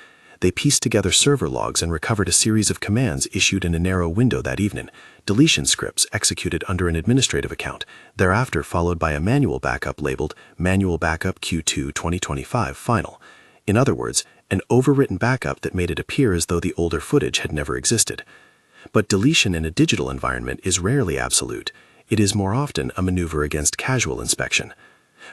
They pieced together server logs and recovered a series of commands issued in a narrow window that evening, deletion scripts executed under an administrative account, thereafter followed by a manual backup labeled Manual Backup Q2 2025 Final. In other words, an overwritten backup that made it appear as though the older footage had never existed. But deletion in a digital environment is rarely absolute. It is more often a maneuver against casual inspection.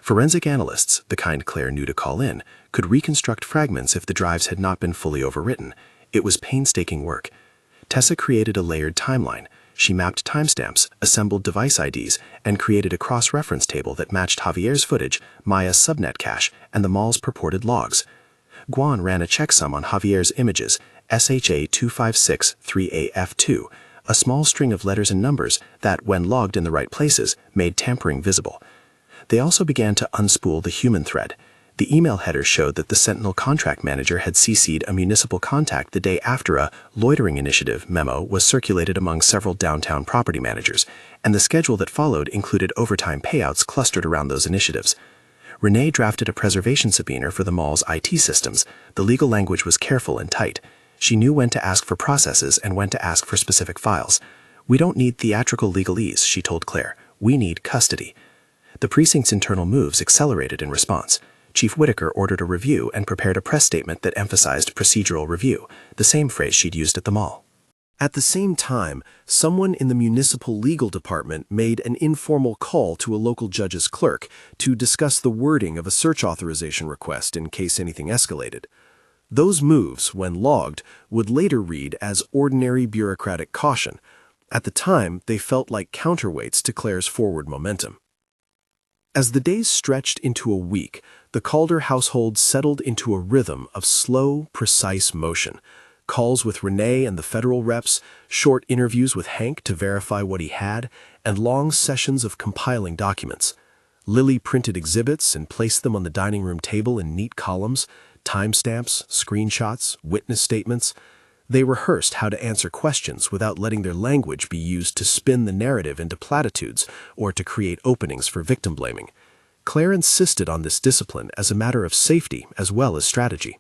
Forensic analysts, the kind Claire knew to call in, could reconstruct fragments if the drives had not been fully overwritten. It was painstaking work. Tessa created a layered timeline. She mapped timestamps, assembled device IDs, and created a cross-reference table that matched Javier's footage, Maya's subnet cache, and the mall's purported logs. Guan ran a checksum on Javier's images, SHA 2563AF2, a small string of letters and numbers that, when logged in the right places, made tampering visible. They also began to unspool the human thread. The email header showed that the Sentinel contract manager had CC'd a municipal contact the day after a loitering initiative memo was circulated among several downtown property managers, and the schedule that followed included overtime payouts clustered around those initiatives. Renee drafted a preservation subpoena for the mall's IT systems. The legal language was careful and tight. She knew when to ask for processes and when to ask for specific files. "We don't need theatrical legalese," she told Claire. "We need custody." The precinct's internal moves accelerated in response. Chief Whitaker ordered a review and prepared a press statement that emphasized procedural review, the same phrase she'd used at the mall. At the same time, someone in the municipal legal department made an informal call to a local judge's clerk to discuss the wording of a search authorization request in case anything escalated. Those moves, when logged, would later read as ordinary bureaucratic caution. At the time, they felt like counterweights to Claire's forward momentum. As the days stretched into a week, the Calder household settled into a rhythm of slow, precise motion. Calls with Renee and the federal reps, short interviews with Hank to verify what he had, and long sessions of compiling documents. Lily printed exhibits and placed them on the dining room table in neat columns, timestamps, screenshots, witness statements. They rehearsed how to answer questions without letting their language be used to spin the narrative into platitudes or to create openings for victim blaming. Claire insisted on this discipline as a matter of safety as well as strategy.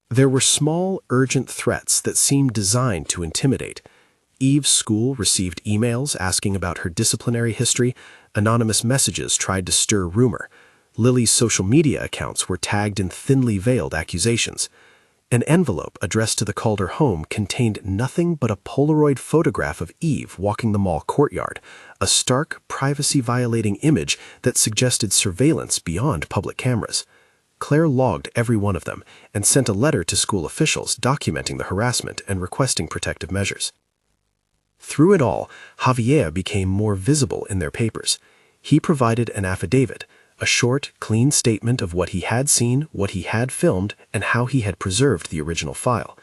There were small, urgent threats that seemed designed to intimidate. Eve's school received emails asking about her disciplinary history. Anonymous messages tried to stir rumor. Lily's social media accounts were tagged in thinly veiled accusations. An envelope addressed to the Calder home contained nothing but a Polaroid photograph of Eve walking the mall courtyard, a stark, privacy-violating image that suggested surveillance beyond public cameras. Claire logged every one of them and sent a letter to school officials documenting the harassment and requesting protective measures. Through it all, Javier became more visible in their papers. He provided an affidavit, a short, clean statement of what he had seen, what he had filmed, and how he had preserved the original file.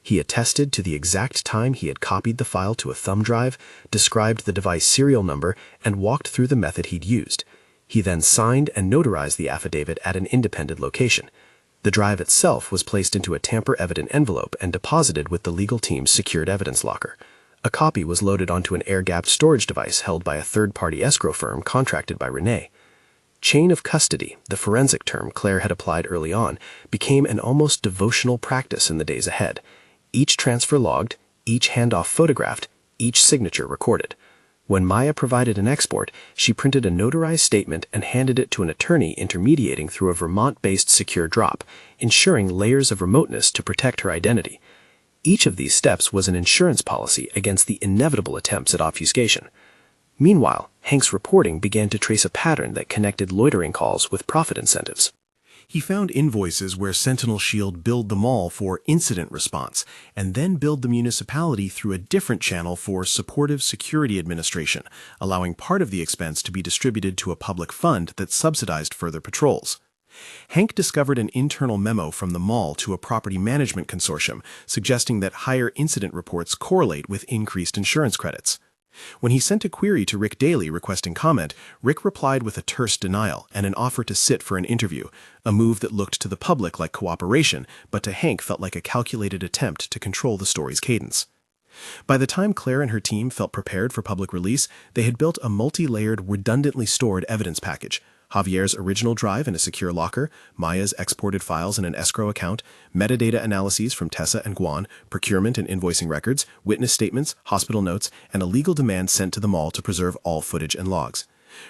He attested to the exact time he had copied the file to a thumb drive, described the device serial number, and walked through the method he'd used. He then signed and notarized the affidavit at an independent location. The drive itself was placed into a tamper-evident envelope and deposited with the legal team's secured evidence locker. A copy was loaded onto an air-gapped storage device held by a third-party escrow firm contracted by Renee. Chain of custody, the forensic term Claire had applied early on, became an almost devotional practice in the days ahead. Each transfer logged, each handoff photographed, each signature recorded. When Maya provided an export, she printed a notarized statement and handed it to an attorney intermediating through a Vermont-based secure drop, ensuring layers of remoteness to protect her identity. Each of these steps was an insurance policy against the inevitable attempts at obfuscation. Meanwhile, Hank's reporting began to trace a pattern that connected loitering calls with profit incentives. He found invoices where Sentinel Shield billed the mall for incident response and then billed the municipality through a different channel for supportive security administration, allowing part of the expense to be distributed to a public fund that subsidized further patrols. Hank discovered an internal memo from the mall to a property management consortium suggesting that higher incident reports correlate with increased insurance credits. When he sent a query to Rick Daly requesting comment, Rick replied with a terse denial and an offer to sit for an interview, a move that looked to the public like cooperation, but to Hank felt like a calculated attempt to control the story's cadence. By the time Claire and her team felt prepared for public release, they had built a multi-layered, redundantly stored evidence package: Javier's original drive in a secure locker, Maya's exported files in an escrow account, metadata analyses from Tessa and Guan, procurement and invoicing records, witness statements, hospital notes, and a legal demand sent to the mall to preserve all footage and logs.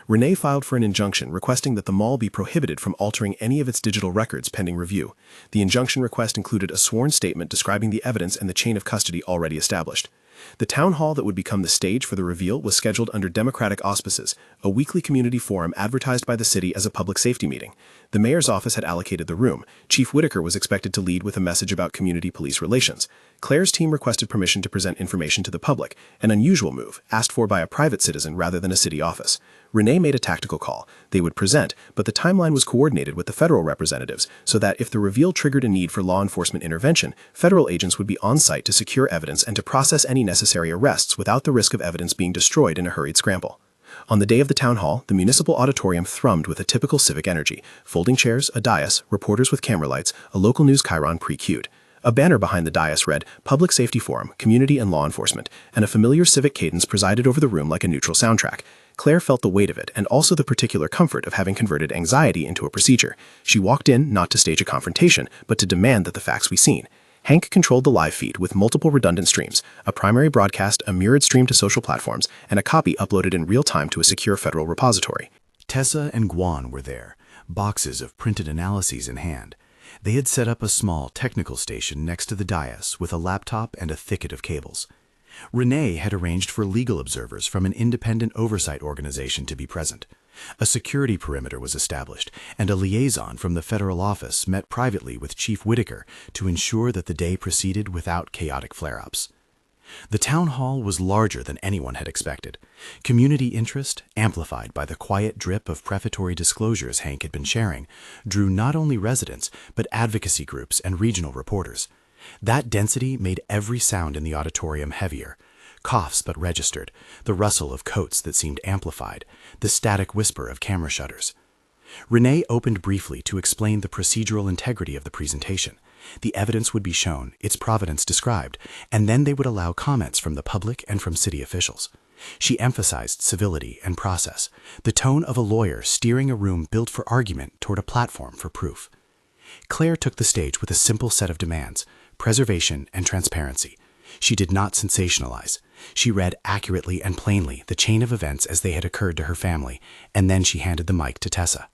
Renee filed for an injunction requesting that the mall be prohibited from altering any of its digital records pending review. The injunction request included a sworn statement describing the evidence and the chain of custody already established. The town hall that would become the stage for the reveal was scheduled under Democratic auspices, a weekly community forum advertised by the city as a public safety meeting. The mayor's office had allocated the room. Chief Whitaker was expected to lead with a message about community police relations. Claire's team requested permission to present information to the public, an unusual move, asked for by a private citizen rather than a city office. Renee made a tactical call. They would present, but the timeline was coordinated with the federal representatives, so that if the reveal triggered a need for law enforcement intervention, federal agents would be on site to secure evidence and to process any necessary arrests without the risk of evidence being destroyed in a hurried scramble. On the day of the town hall, the municipal auditorium thrummed with a typical civic energy: folding chairs, a dais, reporters with camera lights, a local news chyron pre-queued. A banner behind the dais read, "Public Safety Forum, Community and Law Enforcement," and a familiar civic cadence presided over the room like a neutral soundtrack. Claire felt the weight of it, and also the particular comfort of having converted anxiety into a procedure. She walked in not to stage a confrontation, but to demand that the facts be seen. Hank controlled the live feed with multiple redundant streams, a primary broadcast, a mirrored stream to social platforms, and a copy uploaded in real time to a secure federal repository. Tessa and Guan were there, boxes of printed analyses in hand. They had set up a small technical station next to the dais with a laptop and a thicket of cables. Renee had arranged for legal observers from an independent oversight organization to be present. A security perimeter was established, and a liaison from the federal office met privately with Chief Whitaker to ensure that the day proceeded without chaotic flare-ups. The town hall was larger than anyone had expected. Community interest, amplified by the quiet drip of prefatory disclosures Hank had been sharing, drew not only residents, but advocacy groups and regional reporters. That density made every sound in the auditorium heavier: coughs but registered, the rustle of coats that seemed amplified, the static whisper of camera shutters. Renee opened briefly to explain the procedural integrity of the presentation. The evidence would be shown, its provenance described, and then they would allow comments from the public and from city officials. She emphasized civility and process, the tone of a lawyer steering a room built for argument toward a platform for proof. Claire took the stage with a simple set of demands: preservation and transparency. She did not sensationalize. She read accurately and plainly the chain of events as they had occurred to her family, and then she handed the mic to Tessa.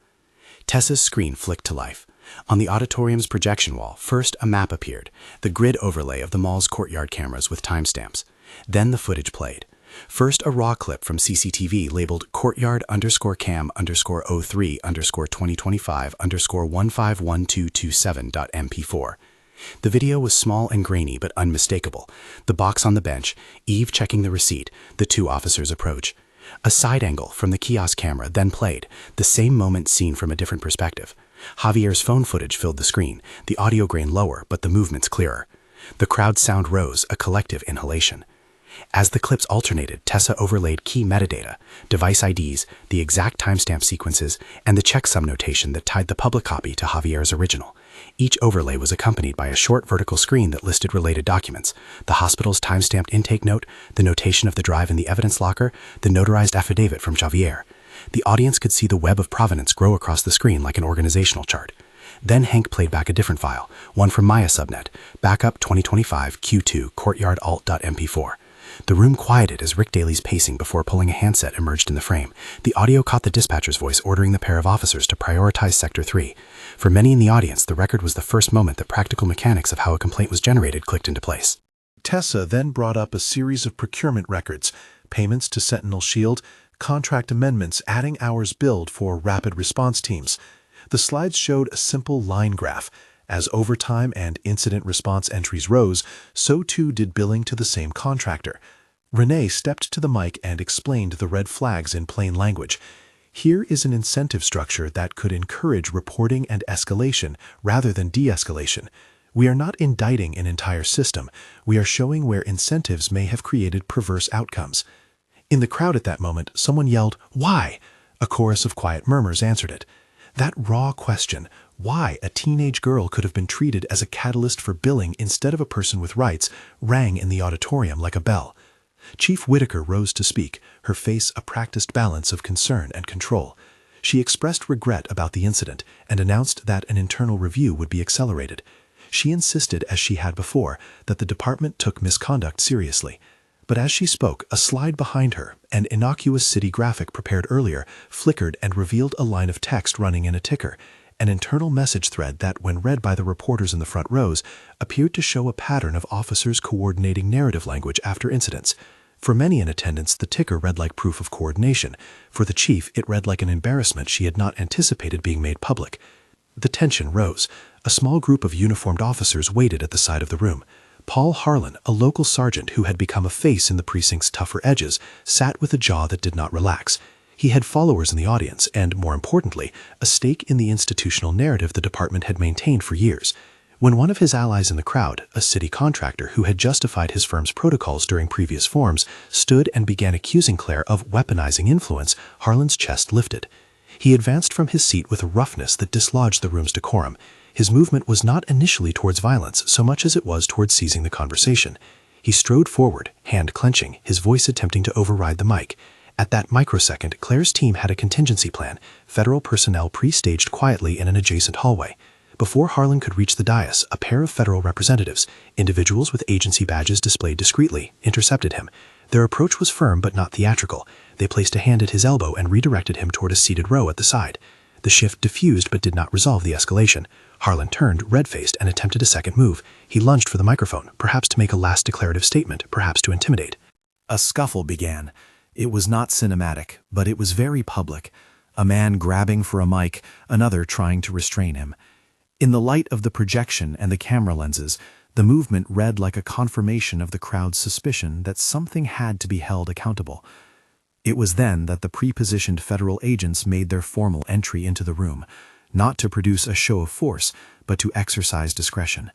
Tessa's screen flicked to life. On the auditorium's projection wall, first a map appeared, the grid overlay of the mall's courtyard cameras with timestamps. Then the footage played. First a raw clip from CCTV labeled courtyard_cam_03_2025_1512227.mp4. The video was small and grainy but unmistakable. The box on the bench, Eve checking the receipt, the two officers approach. A side angle from the kiosk camera then played, the same moment seen from a different perspective. Javier's phone footage filled the screen, the audio grain lower but the movements clearer. The crowd's sound rose, a collective inhalation. As the clips alternated, Tessa overlaid key metadata, device IDs, the exact timestamp sequences, and the checksum notation that tied the public copy to Javier's original. Each overlay was accompanied by a short vertical screen that listed related documents: the hospital's time-stamped intake note, the notation of the drive in the evidence locker, the notarized affidavit from Javier. The audience could see the web of provenance grow across the screen like an organizational chart. Then Hank played back a different file, one from Maya subnet, backup 2025 Q2 courtyard alt.mp4. The room quieted as Rick Daly's pacing before pulling a handset emerged in the frame. The audio caught the dispatcher's voice ordering the pair of officers to prioritize Sector 3. For many in the audience, the record was the first moment that practical mechanics of how a complaint was generated clicked into place. Tessa then brought up a series of procurement records, payments to Sentinel Shield, contract amendments adding hours billed for rapid response teams. The slides showed a simple line graph. As overtime and incident response entries rose, so too did billing to the same contractor. Renee stepped to the mic and explained the red flags in plain language. Here is an incentive structure that could encourage reporting and escalation rather than de-escalation. We are not indicting an entire system. We are showing where incentives may have created perverse outcomes. In the crowd at that moment, someone yelled, "Why?" A chorus of quiet murmurs answered it. That raw question, why a teenage girl could have been treated as a catalyst for billing instead of a person with rights, rang in the auditorium like a bell. Chief Whitaker rose to speak, her face a practiced balance of concern and control. She expressed regret about the incident and announced that an internal review would be accelerated. She insisted, as she had before, that the department took misconduct seriously. But as she spoke, a slide behind her, an innocuous city graphic prepared earlier, flickered and revealed a line of text running in a ticker, an internal message thread that, when read by the reporters in the front rows, appeared to show a pattern of officers coordinating narrative language after incidents. For many in attendance, the ticker read like proof of coordination. For the chief, it read like an embarrassment she had not anticipated being made public. The tension rose. A small group of uniformed officers waited at the side of the room. Paul Harlan, a local sergeant who had become a face in the precinct's tougher edges, sat with a jaw that did not relax. He had followers in the audience and, more importantly, a stake in the institutional narrative the department had maintained for years. When one of his allies in the crowd, a city contractor who had justified his firm's protocols during previous forms, stood and began accusing Claire of weaponizing influence, Harlan's chest lifted. He advanced from his seat with a roughness that dislodged the room's decorum. His movement was not initially towards violence so much as it was towards seizing the conversation. He strode forward, hand clenching, his voice attempting to override the mic. At that microsecond, Claire's team had a contingency plan, federal personnel pre-staged quietly in an adjacent hallway. Before Harlan could reach the dais, a pair of federal representatives, individuals with agency badges displayed discreetly, intercepted him. Their approach was firm but not theatrical. They placed a hand at his elbow and redirected him toward a seated row at the side. The shift diffused but did not resolve the escalation. Harlan turned, red-faced, and attempted a second move. He lunged for the microphone, perhaps to make a last declarative statement, perhaps to intimidate. A scuffle began. It was not cinematic, but it was very public. A man grabbing for a mic, another trying to restrain him. In the light of the projection and the camera lenses, the movement read like a confirmation of the crowd's suspicion that something had to be held accountable. It was then that the pre-positioned federal agents made their formal entry into the room, not to produce a show of force, but to exercise discretion.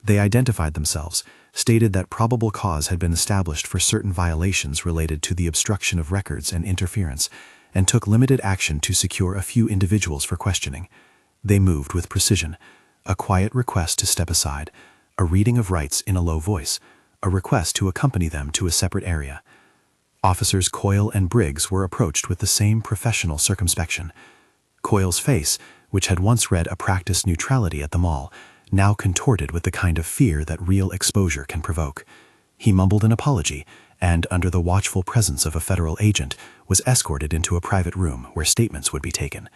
They identified themselves, stated that probable cause had been established for certain violations related to the obstruction of records and interference, and took limited action to secure a few individuals for questioning. They moved with precision, a quiet request to step aside, a reading of rights in a low voice, a request to accompany them to a separate area. Officers Coyle and Briggs were approached with the same professional circumspection. Coyle's face, which had once read a practiced neutrality at the mall, now contorted with the kind of fear that real exposure can provoke. He mumbled an apology, and, under the watchful presence of a federal agent, was escorted into a private room where statements would be taken.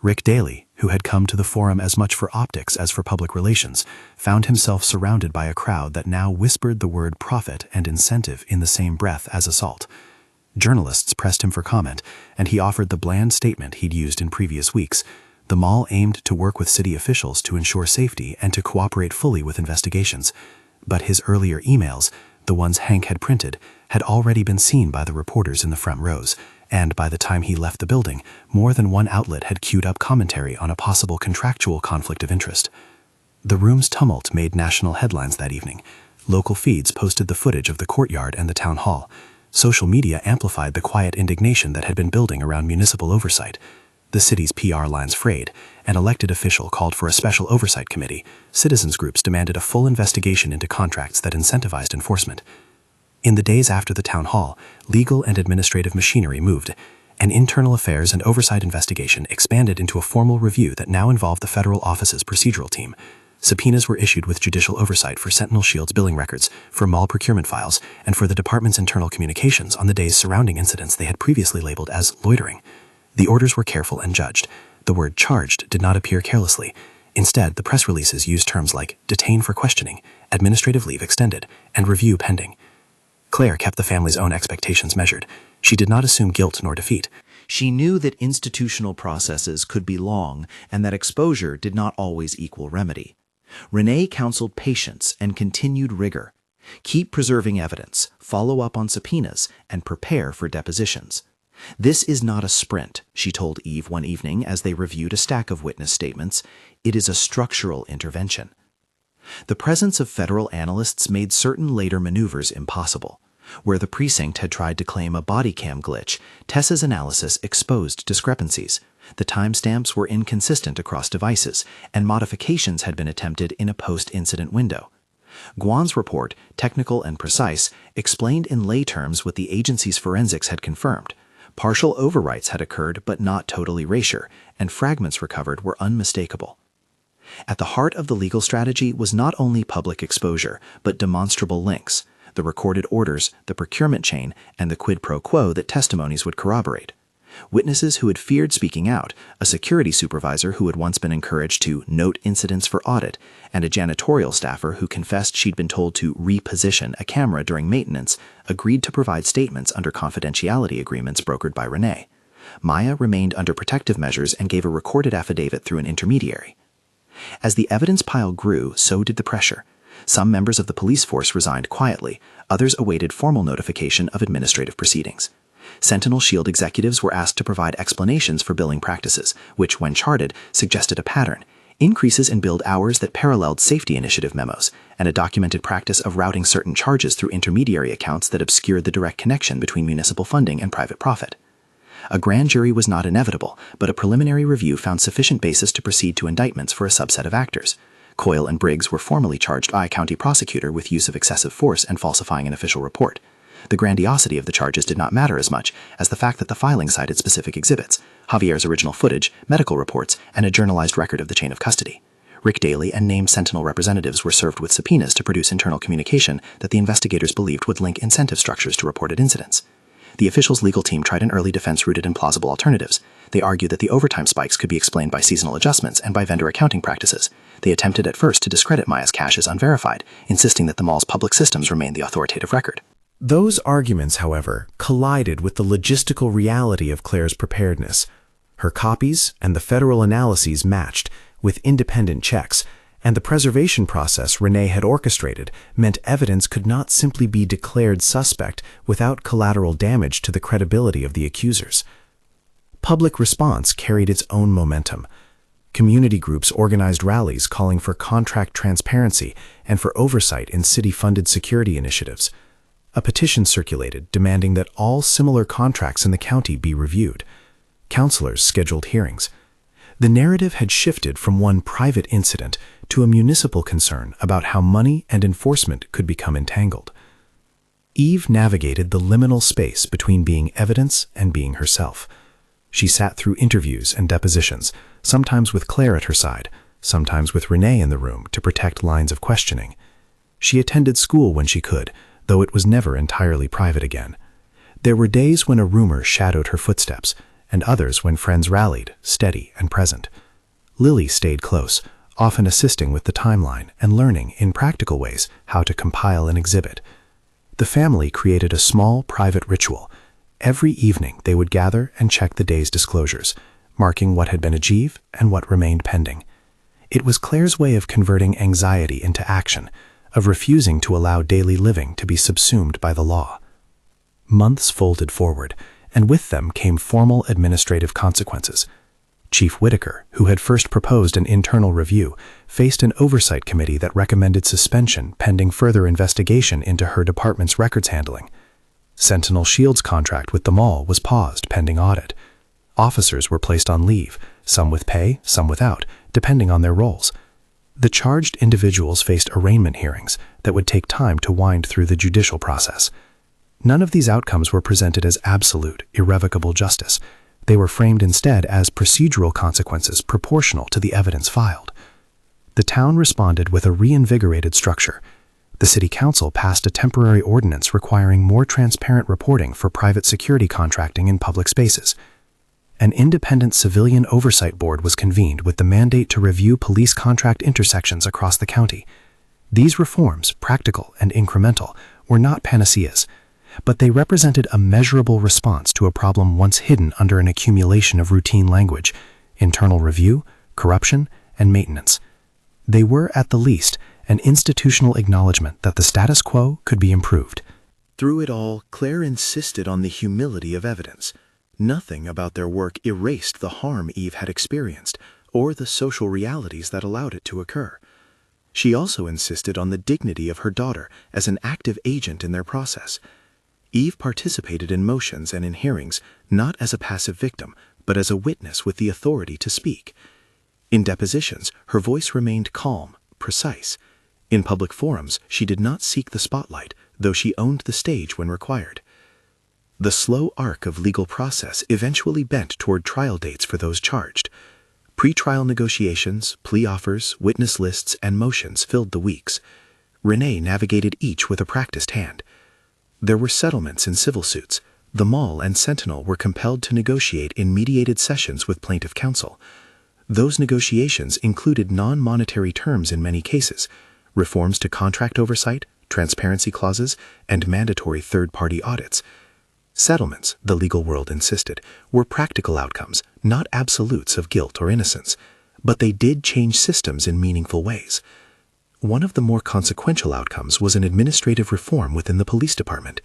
Rick Daly, who had come to the forum as much for optics as for public relations, found himself surrounded by a crowd that now whispered the word profit and incentive in the same breath as assault. Journalists pressed him for comment, and he offered the bland statement he'd used in previous weeks. The mall aimed to work with city officials to ensure safety and to cooperate fully with investigations. But his earlier emails, the ones Hank had printed, had already been seen by the reporters in the front rows, and by the time he left the building, more than one outlet had queued up commentary on a possible contractual conflict of interest. The room's tumult made national headlines that evening. Local feeds posted the footage of the courtyard and the town hall. Social media amplified the quiet indignation that had been building around municipal oversight. the city's PR lines frayed, an elected official called for a special oversight committee. Citizens groups demanded a full investigation into contracts that incentivized enforcement. In the days after the town hall, legal and administrative machinery moved. An internal affairs and oversight investigation expanded into a formal review that now involved the federal office's procedural team. Subpoenas were issued with judicial oversight for Sentinel Shield's billing records, for mall procurement files, and for the department's internal communications on the days surrounding incidents they had previously labeled as loitering. The orders were careful and judged. The word charged did not appear carelessly. Instead, the press releases used terms like detain for questioning, administrative leave extended, and review pending. Claire kept the family's own expectations measured. She did not assume guilt nor defeat. She knew that institutional processes could be long and that exposure did not always equal remedy. Renee counseled patience and continued rigor. Keep preserving evidence, follow up on subpoenas, and prepare for depositions. This is not a sprint, she told Eve one evening as they reviewed a stack of witness statements. It is a structural intervention. The presence of federal analysts made certain later maneuvers impossible. Where the precinct had tried to claim a body cam glitch, Tessa's analysis exposed discrepancies. The timestamps were inconsistent across devices, and modifications had been attempted in a post-incident window. Guan's report, technical and precise, explained in lay terms what the agency's forensics had confirmed. Partial overwrites had occurred but not total erasure, and fragments recovered were unmistakable. At the heart of the legal strategy was not only public exposure, but demonstrable links, the recorded orders, the procurement chain, and the quid pro quo that testimonies would corroborate. Witnesses who had feared speaking out, a security supervisor who had once been encouraged to note incidents for audit, and a janitorial staffer who confessed she'd been told to reposition a camera during maintenance, agreed to provide statements under confidentiality agreements brokered by Renee. Maya remained under protective measures and gave a recorded affidavit through an intermediary. As the evidence pile grew, so did the pressure. Some members of the police force resigned quietly, others awaited formal notification of administrative proceedings. Sentinel Shield executives were asked to provide explanations for billing practices, which, when charted, suggested a pattern, increases in billed hours that paralleled safety initiative memos, and a documented practice of routing certain charges through intermediary accounts that obscured the direct connection between municipal funding and private profit. A grand jury was not inevitable, but a preliminary review found sufficient basis to proceed to indictments for a subset of actors. Coyle and Briggs were formally charged by a county prosecutor with use of excessive force and falsifying an official report. The grandiosity of the charges did not matter as much as the fact that the filing cited specific exhibits, Javier's original footage, medical reports, and a journalized record of the chain of custody. Rick Daly and named Sentinel representatives were served with subpoenas to produce internal communication that the investigators believed would link incentive structures to reported incidents. The officials' legal team tried an early defense rooted in plausible alternatives. They argued that the overtime spikes could be explained by seasonal adjustments and by vendor accounting practices. They attempted at first to discredit Maya's cash as unverified, insisting that the mall's public systems remained the authoritative record. Those arguments, however, collided with the logistical reality of Claire's preparedness. Her copies and the federal analyses matched, with independent checks, and the preservation process Renee had orchestrated meant evidence could not simply be declared suspect without collateral damage to the credibility of the accusers. Public response carried its own momentum. Community groups organized rallies calling for contract transparency and for oversight in city-funded security initiatives. A petition circulated demanding that all similar contracts in the county be reviewed. Councilors scheduled hearings. The narrative had shifted from one private incident to a municipal concern about how money and enforcement could become entangled. Eve navigated the liminal space between being evidence and being herself. She sat through interviews and depositions, sometimes with Claire at her side, sometimes with Renee in the room to protect lines of questioning. She attended school when she could, though it was never entirely private again. There were days when a rumor shadowed her footsteps, and others when friends rallied, steady and present. Lily stayed close, often assisting with the timeline and learning, in practical ways, how to compile an exhibit. The family created a small, private ritual. Every evening they would gather and check the day's disclosures, marking what had been achieved and what remained pending. It was Claire's way of converting anxiety into action, of refusing to allow daily living to be subsumed by the law. Months folded forward, and with them came formal administrative consequences. Chief Whitaker, who had first proposed an internal review, faced an oversight committee that recommended suspension pending further investigation into her department's records handling. Sentinel Shield's contract with the mall was paused pending audit. Officers were placed on leave, some with pay, some without, depending on their roles. The charged individuals faced arraignment hearings that would take time to wind through the judicial process. None of these outcomes were presented as absolute, irrevocable justice. They were framed instead as procedural consequences proportional to the evidence filed. The town responded with a reinvigorated structure. The city council passed a temporary ordinance requiring more transparent reporting for private security contracting in public spaces. An independent civilian oversight board was convened with the mandate to review police contract intersections across the county. These reforms, practical and incremental, were not panaceas, but they represented a measurable response to a problem once hidden under an accumulation of routine language, internal review, corruption, and maintenance. They were, at the least, an institutional acknowledgement that the status quo could be improved. Through it all, Claire insisted on the humility of evidence. Nothing about their work erased the harm Eve had experienced, or the social realities that allowed it to occur. She also insisted on the dignity of her daughter as an active agent in their process. Eve participated in motions and in hearings, not as a passive victim, but as a witness with the authority to speak. In depositions, her voice remained calm, precise. In public forums, she did not seek the spotlight, though she owned the stage when required. The slow arc of legal process eventually bent toward trial dates for those charged. Pre-trial negotiations, plea offers, witness lists, and motions filled the weeks. Renee navigated each with a practiced hand. There were settlements in civil suits. The Mall and Sentinel were compelled to negotiate in mediated sessions with plaintiff counsel. Those negotiations included non-monetary terms in many cases, reforms to contract oversight, transparency clauses, and mandatory third-party audits. Settlements, the legal world insisted, were practical outcomes, not absolutes of guilt or innocence, but they did change systems in meaningful ways. One of the more consequential outcomes was an administrative reform within the police department,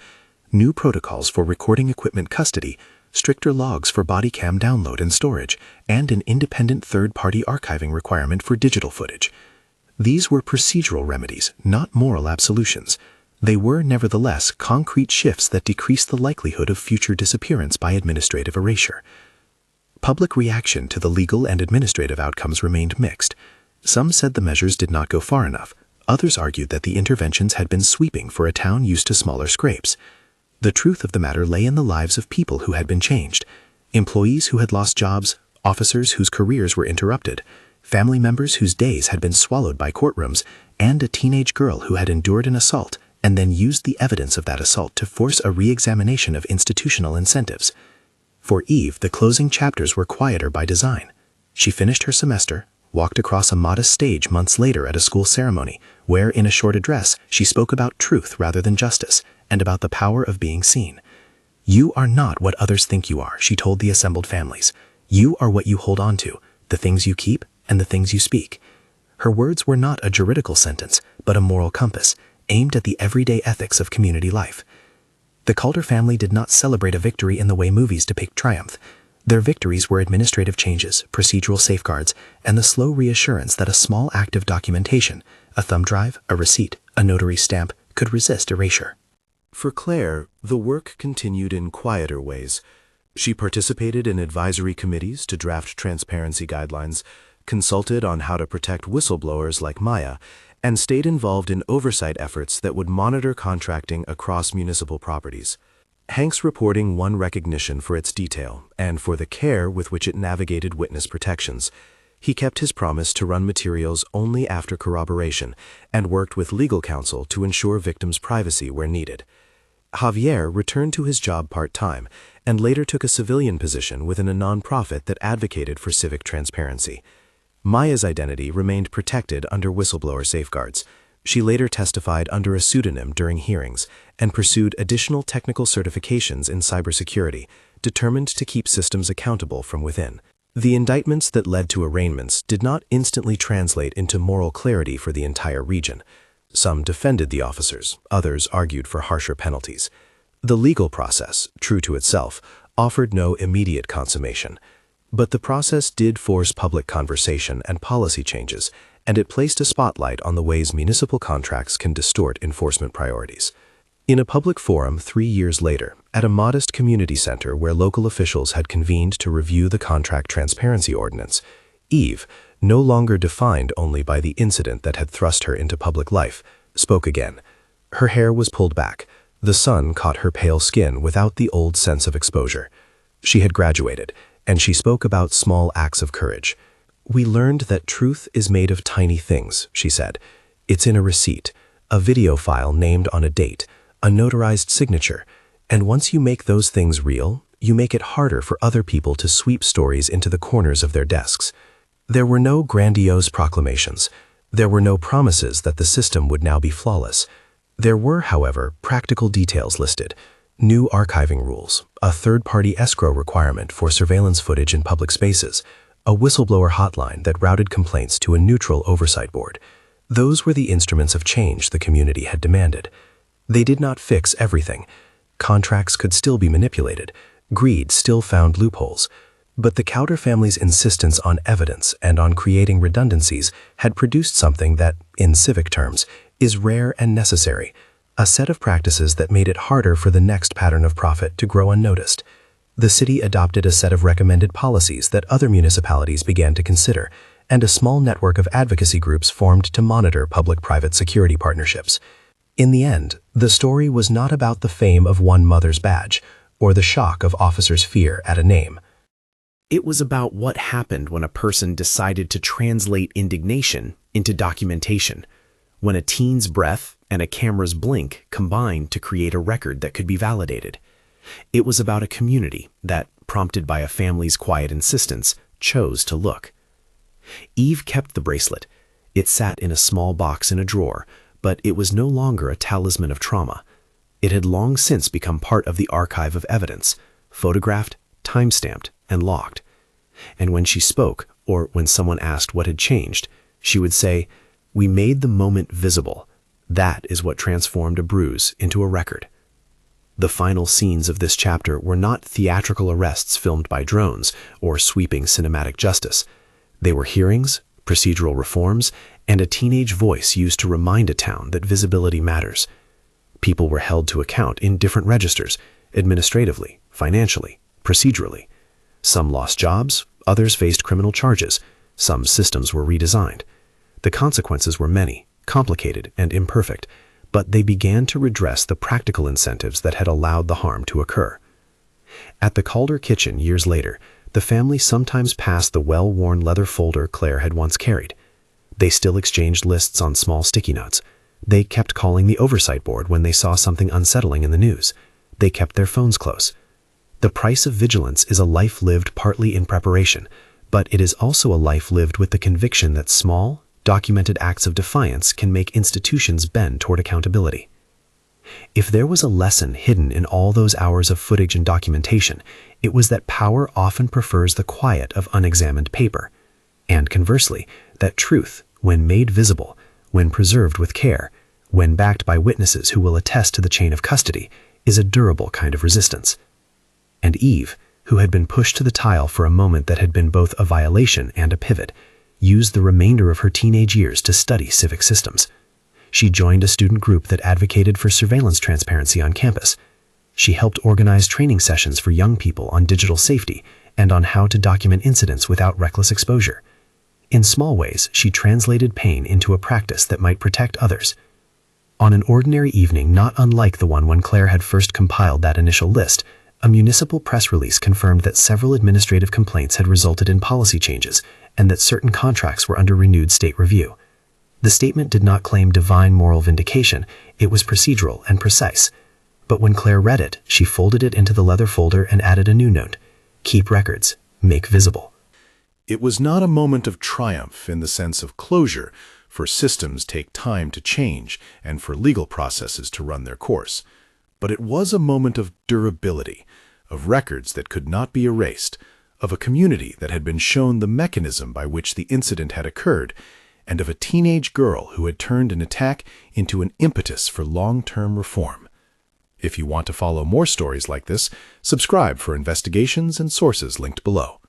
new protocols for recording equipment custody, stricter logs for body cam download and storage, and an independent third-party archiving requirement for digital footage. These were procedural remedies, not moral absolutions. They were, nevertheless, concrete shifts that decreased the likelihood of future disappearance by administrative erasure. Public reaction to the legal and administrative outcomes remained mixed. Some said the measures did not go far enough. Others argued that the interventions had been sweeping for a town used to smaller scrapes. The truth of the matter lay in the lives of people who had been changed. Employees who had lost jobs, officers whose careers were interrupted, family members whose days had been swallowed by courtrooms, and a teenage girl who had endured an assault and then used the evidence of that assault to force a re-examination of institutional incentives. For Eve, the closing chapters were quieter by design. She finished her semester, walked across a modest stage months later at a school ceremony, where in a short address she spoke about truth rather than justice, and about the power of being seen. "You are not what others think you are," she told the assembled families. "You are what you hold on to, the things you keep and the things you speak." Her words were not a juridical sentence, but a moral compass, aimed at the everyday ethics of community life. The Calder family did not celebrate a victory in the way movies depict triumph. Their victories were administrative changes, procedural safeguards, and the slow reassurance that a small act of documentation, a thumb drive, a receipt, a notary stamp, could resist erasure. For Claire, the work continued in quieter ways. She participated in advisory committees to draft transparency guidelines, consulted on how to protect whistleblowers like Maya, and stayed involved in oversight efforts that would monitor contracting across municipal properties. Hank's reporting won recognition for its detail and for the care with which it navigated witness protections. He kept his promise to run materials only after corroboration and worked with legal counsel to ensure victims' privacy where needed. Javier returned to his job part-time and later took a civilian position within a nonprofit that advocated for civic transparency. Maya's identity remained protected under whistleblower safeguards. She later testified under a pseudonym during hearings and pursued additional technical certifications in cybersecurity, determined to keep systems accountable from within. The indictments that led to arraignments did not instantly translate into moral clarity for the entire region. Some defended the officers, others argued for harsher penalties. The legal process, true to itself, offered no immediate consummation. But the process did force public conversation and policy changes, and it placed a spotlight on the ways municipal contracts can distort enforcement priorities. In a public forum 3 years later, at a modest community center where local officials had convened to review the contract transparency ordinance, Eve, no longer defined only by the incident that had thrust her into public life, spoke again. Her hair was pulled back. The sun caught her pale skin without the old sense of exposure. She had graduated, and she spoke about small acts of courage. "We learned that truth is made of tiny things," she said. "It's in a receipt, a video file named on a date, a notarized signature, and once you make those things real, you make it harder for other people to sweep stories into the corners of their desks." There were no grandiose proclamations. There were no promises that the system would now be flawless. There were, however, practical details listed: new archiving rules, a third-party escrow requirement for surveillance footage in public spaces, a whistleblower hotline that routed complaints to a neutral oversight board. Those were the instruments of change the community had demanded. They did not fix everything. Contracts could still be manipulated. Greed still found loopholes. But the Cowder family's insistence on evidence and on creating redundancies had produced something that, in civic terms, is rare and necessary: a set of practices that made it harder for the next pattern of profit to grow unnoticed. The city adopted a set of recommended policies that other municipalities began to consider, and a small network of advocacy groups formed to monitor public-private security partnerships. In the end, the story was not about the fame of one mother's badge or the shock of officers' fear at a name. It was about what happened when a person decided to translate indignation into documentation, when a teen's breath and a camera's blink combined to create a record that could be validated. It was about a community that, prompted by a family's quiet insistence, chose to look. Eve kept the bracelet. It sat in a small box in a drawer, but it was no longer a talisman of trauma. It had long since become part of the archive of evidence, photographed, time-stamped, and locked. And when she spoke, or when someone asked what had changed, she would say, "We made the moment visible. That is what transformed a bruise into a record." The final scenes of this chapter were not theatrical arrests filmed by drones or sweeping cinematic justice. They were hearings, procedural reforms, and a teenage voice used to remind a town that visibility matters. People were held to account in different registers, administratively, financially, procedurally. Some lost jobs, others faced criminal charges, some systems were redesigned. The consequences were many, complicated, and imperfect, but they began to redress the practical incentives that had allowed the harm to occur. At the Calder kitchen years later, the family sometimes passed the well-worn leather folder Claire had once carried. They still exchanged lists on small sticky notes. They kept calling the oversight board when they saw something unsettling in the news. They kept their phones close. The price of vigilance is a life lived partly in preparation, but it is also a life lived with the conviction that small, documented acts of defiance can make institutions bend toward accountability. If there was a lesson hidden in all those hours of footage and documentation, it was that power often prefers the quiet of unexamined paper, and conversely, that truth, when made visible, when preserved with care, when backed by witnesses who will attest to the chain of custody, is a durable kind of resistance. And Eve, who had been pushed to the tile for a moment that had been both a violation and a pivot, used the remainder of her teenage years to study civic systems. She joined a student group that advocated for surveillance transparency on campus. She helped organize training sessions for young people on digital safety and on how to document incidents without reckless exposure. In small ways, she translated pain into a practice that might protect others. On an ordinary evening not unlike the one when Claire had first compiled that initial list, a municipal press release confirmed that several administrative complaints had resulted in policy changes and that certain contracts were under renewed state review. The statement did not claim divine moral vindication, it was procedural and precise. But when Claire read it, she folded it into the leather folder and added a new note: keep records, make visible. It was not a moment of triumph in the sense of closure, for systems take time to change and for legal processes to run their course. But it was a moment of durability, of records that could not be erased, of a community that had been shown the mechanism by which the incident had occurred, and of a teenage girl who had turned an attack into an impetus for long-term reform. If you want to follow more stories like this, subscribe for investigations and sources linked below.